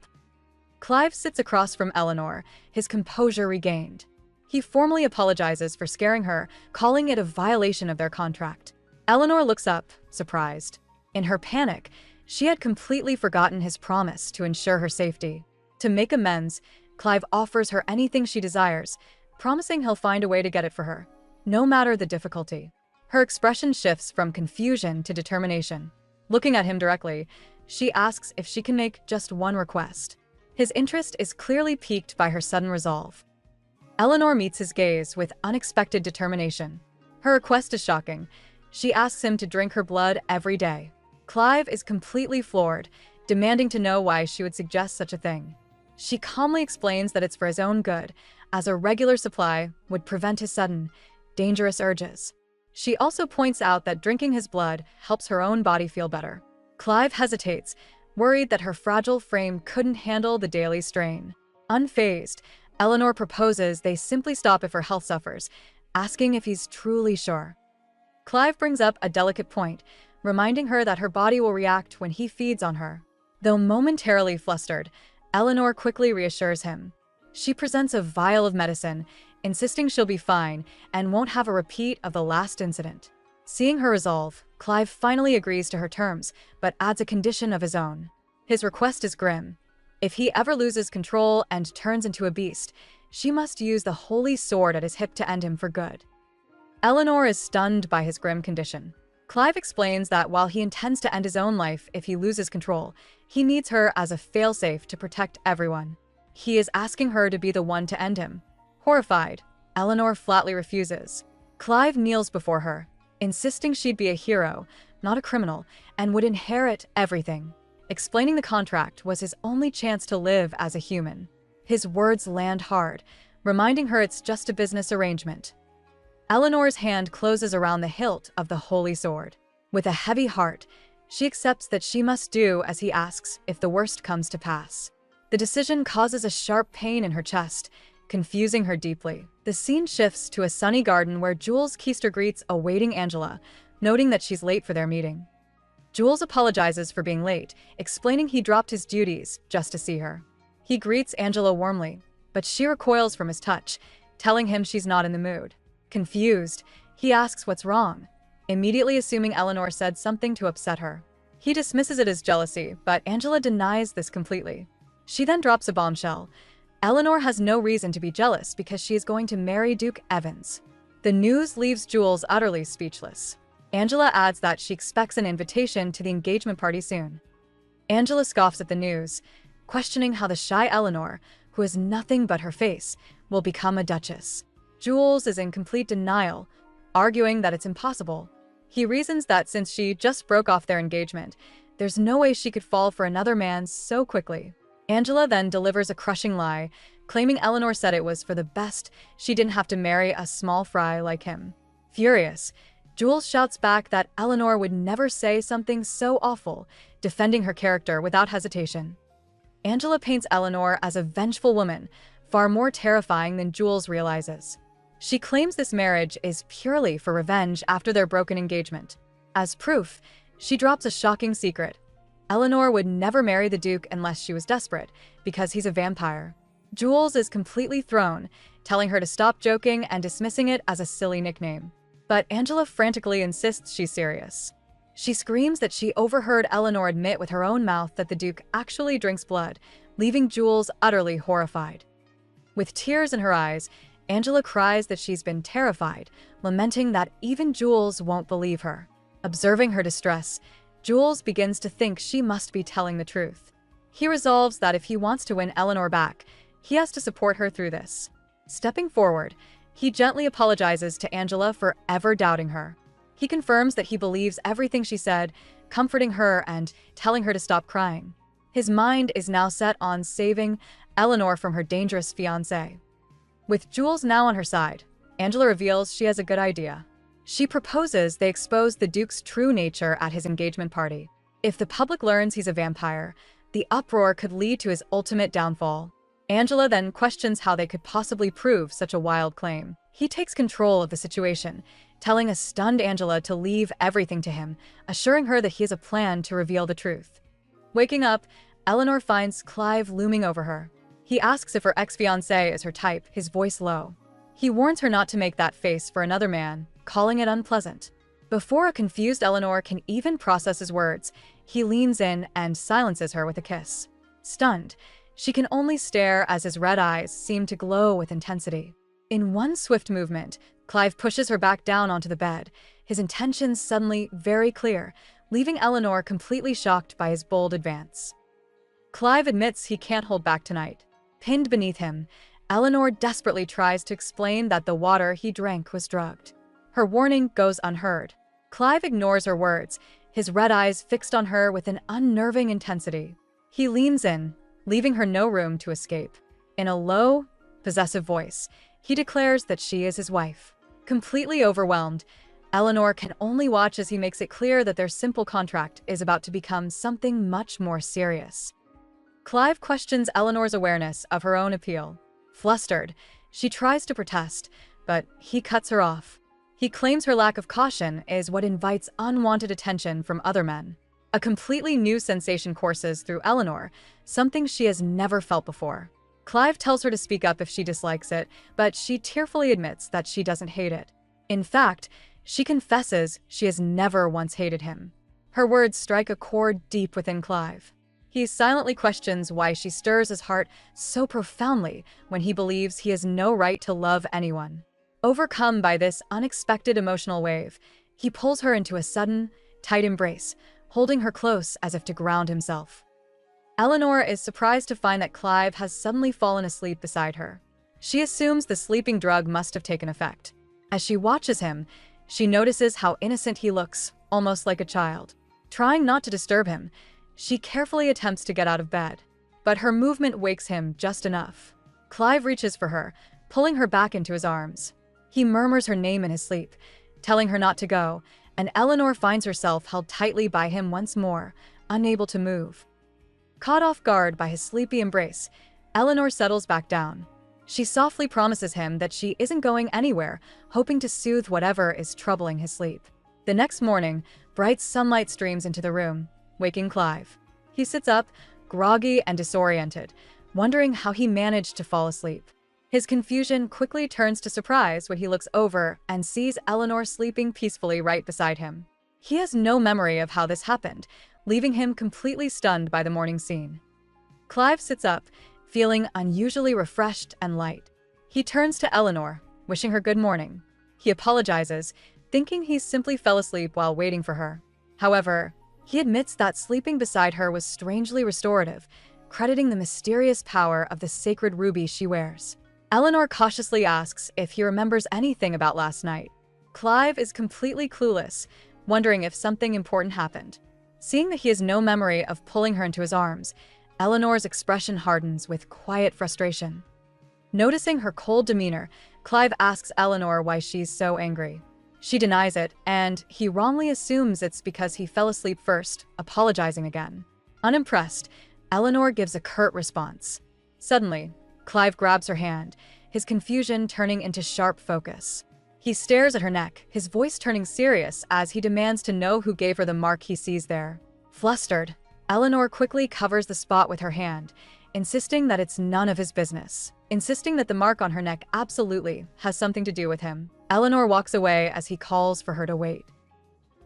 S1: Clive sits across from Eleanor, his composure regained. He formally apologizes for scaring her, calling it a violation of their contract. Eleanor looks up, surprised. In her panic, she had completely forgotten his promise to ensure her safety. To make amends, Clive offers her anything she desires, promising he'll find a way to get it for her, no matter the difficulty. Her expression shifts from confusion to determination. Looking at him directly, she asks if she can make just one request. His interest is clearly piqued by her sudden resolve. Eleanor meets his gaze with unexpected determination. Her request is shocking. She asks him to drink her blood every day. Clive is completely floored, demanding to know why she would suggest such a thing. She calmly explains that it's for his own good, as a regular supply would prevent his sudden, dangerous urges. She also points out that drinking his blood helps her own body feel better. Clive hesitates, worried that her fragile frame couldn't handle the daily strain. Unfazed, Eleanor proposes they simply stop if her health suffers, asking if he's truly sure. Clive brings up a delicate point, reminding her that her body will react when he feeds on her. Though momentarily flustered, Eleanor quickly reassures him. She presents a vial of medicine, insisting she'll be fine and won't have a repeat of the last incident. Seeing her resolve, Clive finally agrees to her terms, but adds a condition of his own. His request is grim. If he ever loses control and turns into a beast, she must use the holy sword at his hip to end him for good. Eleanor is stunned by his grim condition. Clive explains that while he intends to end his own life if he loses control, he needs her as a failsafe to protect everyone. He is asking her to be the one to end him. Horrified, Eleanor flatly refuses. Clive kneels before her, insisting she'd be a hero, not a criminal, and would inherit everything. Explaining the contract was his only chance to live as a human. His words land hard, reminding her it's just a business arrangement. Eleanor's hand closes around the hilt of the holy sword. With a heavy heart, she accepts that she must do as he asks if the worst comes to pass. The decision causes a sharp pain in her chest, confusing her deeply. The scene shifts to a sunny garden where Jules Keister greets a waiting Angela, noting that she's late for their meeting. Jules apologizes for being late, explaining he dropped his duties just to see her. He greets Angela warmly, but she recoils from his touch, telling him she's not in the mood. Confused, he asks what's wrong, immediately assuming Eleanor said something to upset her. He dismisses it as jealousy, but Angela denies this completely. She then drops a bombshell. Eleanor has no reason to be jealous because she is going to marry Duke Evans. The news leaves Jules utterly speechless. Angela adds that she expects an invitation to the engagement party soon. Angela scoffs at the news, questioning how the shy Eleanor, who has nothing but her face, will become a duchess. Jules is in complete denial, arguing that it's impossible. He reasons that since she just broke off their engagement, there's no way she could fall for another man so quickly. Angela then delivers a crushing lie, claiming Eleanor said it was for the best she didn't have to marry a small fry like him. Furious, Jules shouts back that Eleanor would never say something so awful, defending her character without hesitation. Angela paints Eleanor as a vengeful woman, far more terrifying than Jules realizes. She claims this marriage is purely for revenge after their broken engagement. As proof, she drops a shocking secret. Eleanor would never marry the Duke unless she was desperate, because he's a vampire. Jules is completely thrown, telling her to stop joking and dismissing it as a silly nickname. But Angela frantically insists she's serious. She screams that she overheard Eleanor admit with her own mouth that the Duke actually drinks blood, leaving Jules utterly horrified. With tears in her eyes, Angela cries that she's been terrified, lamenting that even Jules won't believe her. Observing her distress, Jules begins to think she must be telling the truth. He resolves that if he wants to win Eleanor back, he has to support her through this. Stepping forward, he gently apologizes to Angela for ever doubting her. He confirms that he believes everything she said, comforting her and telling her to stop crying. His mind is now set on saving Eleanor from her dangerous fiancé. With Jules now on her side, Angela reveals she has a good idea. She proposes they expose the Duke's true nature at his engagement party. If the public learns he's a vampire, the uproar could lead to his ultimate downfall. Angela then questions how they could possibly prove such a wild claim. He takes control of the situation, telling a stunned Angela to leave everything to him, assuring her that he has a plan to reveal the truth. Waking up, Eleanor finds Clive looming over her. He asks if her ex-fiancé is her type, his voice low. He warns her not to make that face for another man, calling it unpleasant. Before a confused Eleanor can even process his words, he leans in and silences her with a kiss. Stunned, she can only stare as his red eyes seem to glow with intensity. In one swift movement, Clive pushes her back down onto the bed, his intentions suddenly very clear, leaving Eleanor completely shocked by his bold advance. Clive admits he can't hold back tonight. Pinned beneath him, Eleanor desperately tries to explain that the water he drank was drugged. Her warning goes unheard. Clive ignores her words, his red eyes fixed on her with an unnerving intensity. He leans in, leaving her no room to escape. In a low, possessive voice, he declares that she is his wife. Completely overwhelmed, Eleanor can only watch as he makes it clear that their simple contract is about to become something much more serious. Clive questions Eleanor's awareness of her own appeal. Flustered, she tries to protest, but he cuts her off. He claims her lack of caution is what invites unwanted attention from other men. A completely new sensation courses through Eleanor, something she has never felt before. Clive tells her to speak up if she dislikes it, but she tearfully admits that she doesn't hate it. In fact, she confesses she has never once hated him. Her words strike a chord deep within Clive. He silently questions why she stirs his heart so profoundly when he believes he has no right to love anyone. Overcome by this unexpected emotional wave, he pulls her into a sudden, tight embrace, holding her close as if to ground himself. Eleanor is surprised to find that Clive has suddenly fallen asleep beside her. She assumes the sleeping drug must have taken effect. As she watches him, she notices how innocent he looks, almost like a child. Trying not to disturb him, she carefully attempts to get out of bed. But her movement wakes him just enough. Clive reaches for her, pulling her back into his arms. He murmurs her name in his sleep, telling her not to go, and Eleanor finds herself held tightly by him once more, unable to move. Caught off guard by his sleepy embrace, Eleanor settles back down. She softly promises him that she isn't going anywhere, hoping to soothe whatever is troubling his sleep. The next morning, bright sunlight streams into the room, waking Clive. He sits up, groggy and disoriented, wondering how he managed to fall asleep. His confusion quickly turns to surprise when he looks over and sees Eleanor sleeping peacefully right beside him. He has no memory of how this happened, leaving him completely stunned by the morning scene. Clive sits up, feeling unusually refreshed and light. He turns to Eleanor, wishing her good morning. He apologizes, thinking he simply fell asleep while waiting for her. However, he admits that sleeping beside her was strangely restorative, crediting the mysterious power of the sacred ruby she wears. Eleanor cautiously asks if he remembers anything about last night. Clive is completely clueless, wondering if something important happened. Seeing that he has no memory of pulling her into his arms, Eleanor's expression hardens with quiet frustration. Noticing her cold demeanor, Clive asks Eleanor why she's so angry. She denies it, and he wrongly assumes it's because he fell asleep first, apologizing again. Unimpressed, Eleanor gives a curt response. Suddenly, Clive grabs her hand, his confusion turning into sharp focus. He stares at her neck, his voice turning serious as he demands to know who gave her the mark he sees there. Flustered, Eleanor quickly covers the spot with her hand, insisting that it's none of his business, insisting that the mark on her neck absolutely has something to do with him. Eleanor walks away as he calls for her to wait.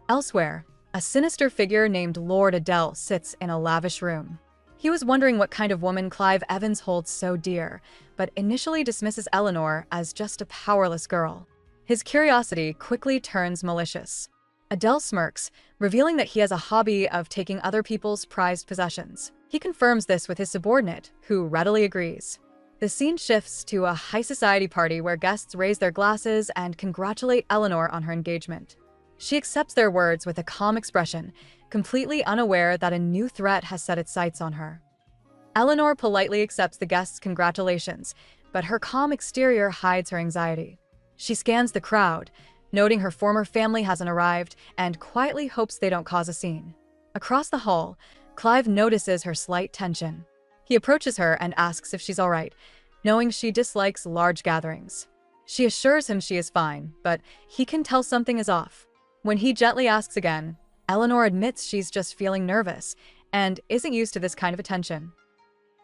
S1: Elsewhere, a sinister figure named Lord Adele sits in a lavish room. He was wondering what kind of woman Clive Evans holds so dear, but initially dismisses Eleanor as just a powerless girl. His curiosity quickly turns malicious. Adele smirks, revealing that he has a hobby of taking other people's prized possessions. He confirms this with his subordinate, who readily agrees. The scene shifts to a high society party where guests raise their glasses and congratulate Eleanor on her engagement. She accepts their words with a calm expression, completely unaware that a new threat has set its sights on her. Eleanor politely accepts the guests' congratulations, but her calm exterior hides her anxiety. She scans the crowd, noting her former family hasn't arrived, and quietly hopes they don't cause a scene. Across the hall, Clive notices her slight tension. He approaches her and asks if she's all right, knowing she dislikes large gatherings. She assures him she is fine, but he can tell something is off. When he gently asks again, Eleanor admits she's just feeling nervous and isn't used to this kind of attention.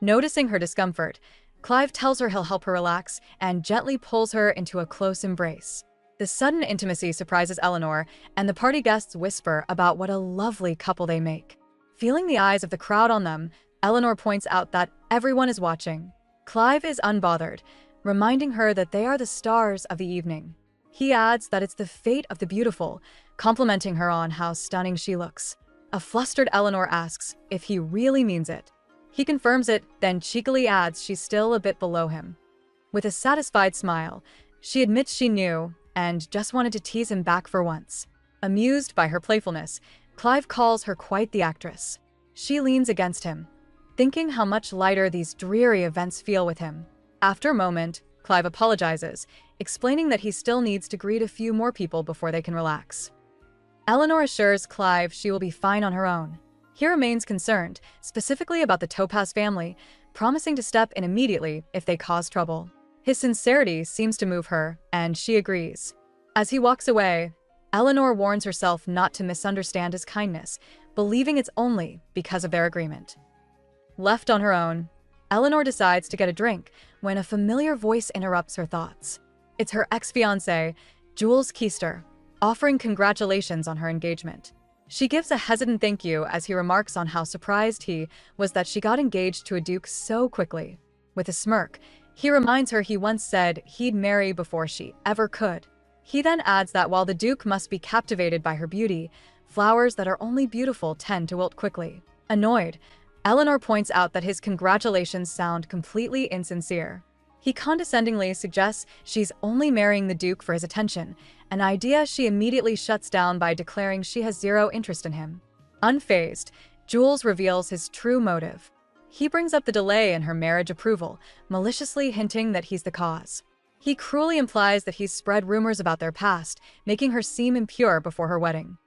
S1: Noticing her discomfort, Clive tells her he'll help her relax and gently pulls her into a close embrace. The sudden intimacy surprises Eleanor, and the party guests whisper about what a lovely couple they make. Feeling the eyes of the crowd on them, Eleanor points out that everyone is watching. Clive is unbothered, reminding her that they are the stars of the evening. He adds that it's the fate of the beautiful, complimenting her on how stunning she looks. A flustered Eleanor asks if he really means it. He confirms it, then cheekily adds she's still a bit below him. With a satisfied smile, she admits she knew and just wanted to tease him back for once. Amused by her playfulness, Clive calls her quite the actress. She leans against him, thinking how much lighter these dreary events feel with him. After a moment, Clive apologizes, explaining that he still needs to greet a few more people before they can relax. Eleanor assures Clive she will be fine on her own. He remains concerned, specifically about the Topaz family, promising to step in immediately if they cause trouble. His sincerity seems to move her, and she agrees. As he walks away, Eleanor warns herself not to misunderstand his kindness, believing it's only because of their agreement. Left on her own, Eleanor decides to get a drink when a familiar voice interrupts her thoughts. It's her ex-fiancé, Jules Keister, offering congratulations on her engagement. She gives a hesitant thank you as he remarks on how surprised he was that she got engaged to a duke so quickly. With a smirk, he reminds her he once said he'd marry before she ever could. He then adds that while the duke must be captivated by her beauty, flowers that are only beautiful tend to wilt quickly. Annoyed, Eleanor points out that his congratulations sound completely insincere. He condescendingly suggests she's only marrying the duke for his attention, an idea she immediately shuts down by declaring she has zero interest in him. Unfazed, Jules reveals his true motive. He brings up the delay in her marriage approval, maliciously hinting that he's the cause. He cruelly implies that he's spread rumors about their past, making her seem impure before her wedding.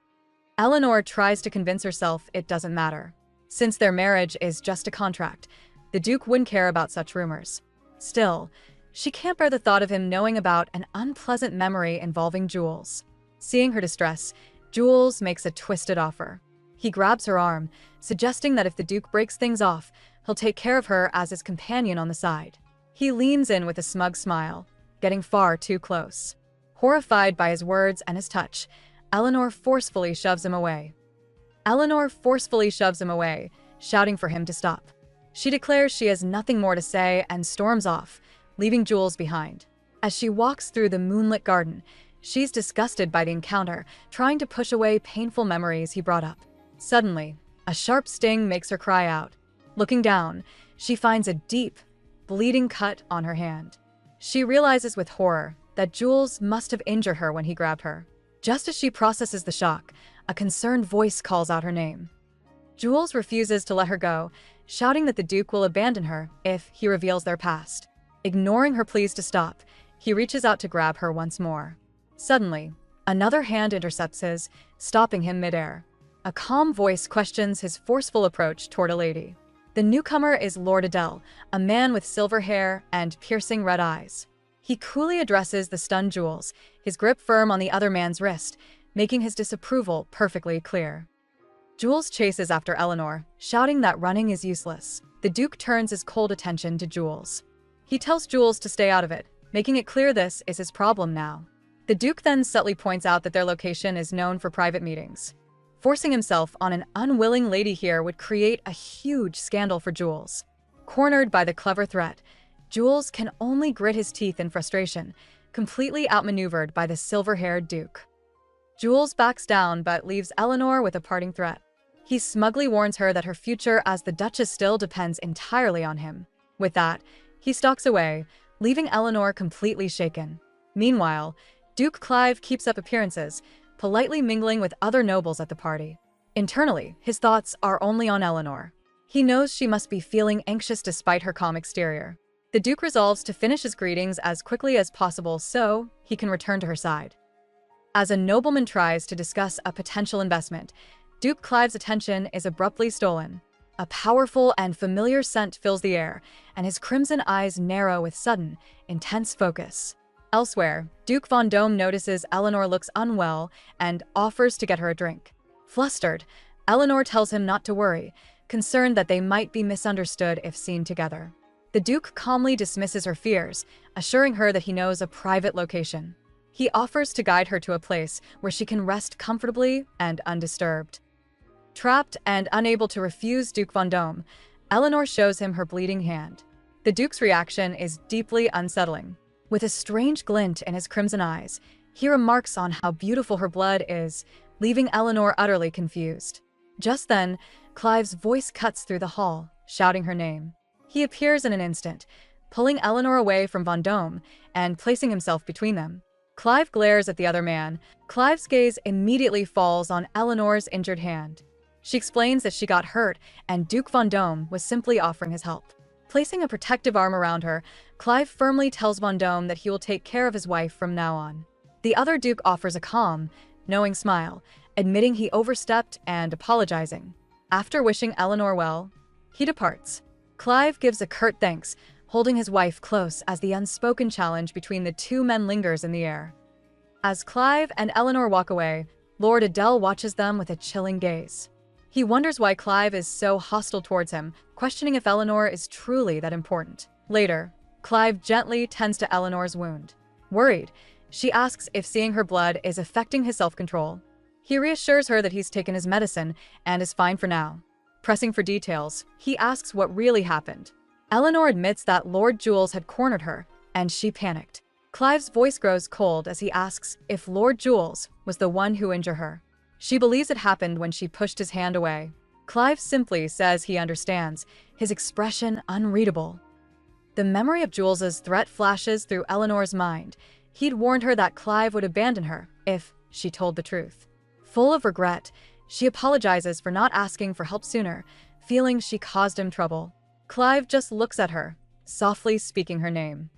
S1: Eleanor tries to convince herself it doesn't matter. Since their marriage is just a contract, the duke wouldn't care about such rumors. Still, she can't bear the thought of him knowing about an unpleasant memory involving Jules. Seeing her distress, Jules makes a twisted offer. He grabs her arm, suggesting that if the duke breaks things off, he'll take care of her as his companion on the side. He leans in with a smug smile, getting far too close. Horrified by his words and his touch, Eleanor forcefully shoves him away. Shouting for him to stop. She declares she has nothing more to say and storms off, leaving Jules behind. As she walks through the moonlit garden, she's disgusted by the encounter, trying to push away painful memories he brought up. Suddenly, a sharp sting makes her cry out. Looking down, she finds a deep, bleeding cut on her hand. She realizes with horror that Jules must have injured her when he grabbed her. Just as she processes the shock, a concerned voice calls out her name. Jules refuses to let her go, shouting that the duke will abandon her if he reveals their past. Ignoring her pleas to stop, he reaches out to grab her once more. Suddenly, another hand intercepts his, stopping him midair. A calm voice questions his forceful approach toward a lady. The newcomer is Lord Adele, a man with silver hair and piercing red eyes. He coolly addresses the stunned Jules, his grip firm on the other man's wrist, making his disapproval perfectly clear. Jules chases after Eleanor, shouting that running is useless. The duke turns his cold attention to Jules. He tells Jules to stay out of it, making it clear this is his problem now. The duke then subtly points out that their location is known for private meetings. Forcing himself on an unwilling lady here would create a huge scandal for Jules. Cornered by the clever threat, Jules can only grit his teeth in frustration, completely outmaneuvered by the silver-haired duke. Jules backs down but leaves Eleanor with a parting threat. He smugly warns her that her future as the Duchess still depends entirely on him. With that, he stalks away, leaving Eleanor completely shaken. Meanwhile, Duke Clive keeps up appearances, politely mingling with other nobles at the party. Internally, his thoughts are only on Eleanor. He knows she must be feeling anxious despite her calm exterior. The Duke resolves to finish his greetings as quickly as possible so he can return to her side. As a nobleman tries to discuss a potential investment, Duke Clive's attention is abruptly stolen. A powerful and familiar scent fills the air, and his crimson eyes narrow with sudden, intense focus. Elsewhere, Duke Vendôme notices Eleanor looks unwell and offers to get her a drink. Flustered, Eleanor tells him not to worry, concerned that they might be misunderstood if seen together. The Duke calmly dismisses her fears, assuring her that he knows a private location. He offers to guide her to a place where she can rest comfortably and undisturbed. Trapped and unable to refuse Duke Vendôme, Eleanor shows him her bleeding hand. The Duke's reaction is deeply unsettling. With a strange glint in his crimson eyes, he remarks on how beautiful her blood is, leaving Eleanor utterly confused. Just then, Clive's voice cuts through the hall, shouting her name. He appears in an instant, pulling Eleanor away from Vendôme and placing himself between them. Clive glares at the other man. Clive's gaze immediately falls on Eleanor's injured hand. She explains that she got hurt and Duke Vendôme was simply offering his help. Placing a protective arm around her, Clive firmly tells Vendôme that he will take care of his wife from now on. The other Duke offers a calm, knowing smile, admitting he overstepped and apologizing. After wishing Eleanor well, he departs. Clive gives a curt thanks, holding his wife close as the unspoken challenge between the two men lingers in the air. As Clive and Eleanor walk away, Lord Adele watches them with a chilling gaze. He wonders why Clive is so hostile towards him, questioning if Eleanor is truly that important. Later, Clive gently tends to Eleanor's wound. Worried, she asks if seeing her blood is affecting his self-control. He reassures her that he's taken his medicine and is fine for now. Pressing for details, he asks what really happened. Eleanor admits that Lord Jules had cornered her, and she panicked. Clive's voice grows cold as he asks if Lord Jules was the one who injured her. She believes it happened when she pushed his hand away. Clive simply says he understands, his expression unreadable. The memory of Jules's threat flashes through Eleanor's mind. He'd warned her that Clive would abandon her if she told the truth. Full of regret, she apologizes for not asking for help sooner, feeling she caused him trouble. Clive just looks at her, softly speaking her name.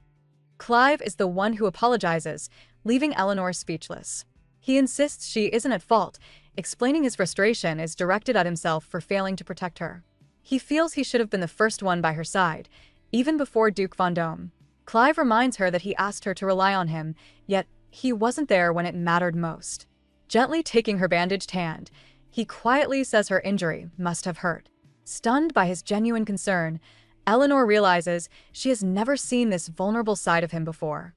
S1: Clive is the one who apologizes, leaving Eleanor speechless. He insists she isn't at fault, explaining his frustration is directed at himself for failing to protect her. He feels he should have been the first one by her side, even before Duke Vendôme. Clive reminds her that he asked her to rely on him, yet he wasn't there when it mattered most. Gently taking her bandaged hand, he quietly says her injury must have hurt. Stunned by his genuine concern, Eleanor realizes she has never seen this vulnerable side of him before.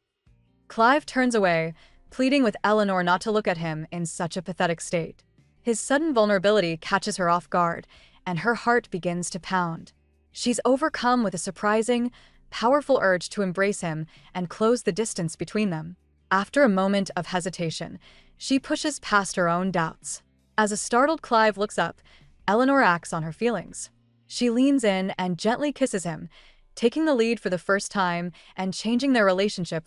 S1: Clive turns away, pleading with Eleanor not to look at him in such a pathetic state. His sudden vulnerability catches her off guard, and her heart begins to pound. She's overcome with a surprising, powerful urge to embrace him and close the distance between them. After a moment of hesitation, she pushes past her own doubts. As a startled Clive looks up, Eleanor acts on her feelings. She leans in and gently kisses him, taking the lead for the first time and changing their relationship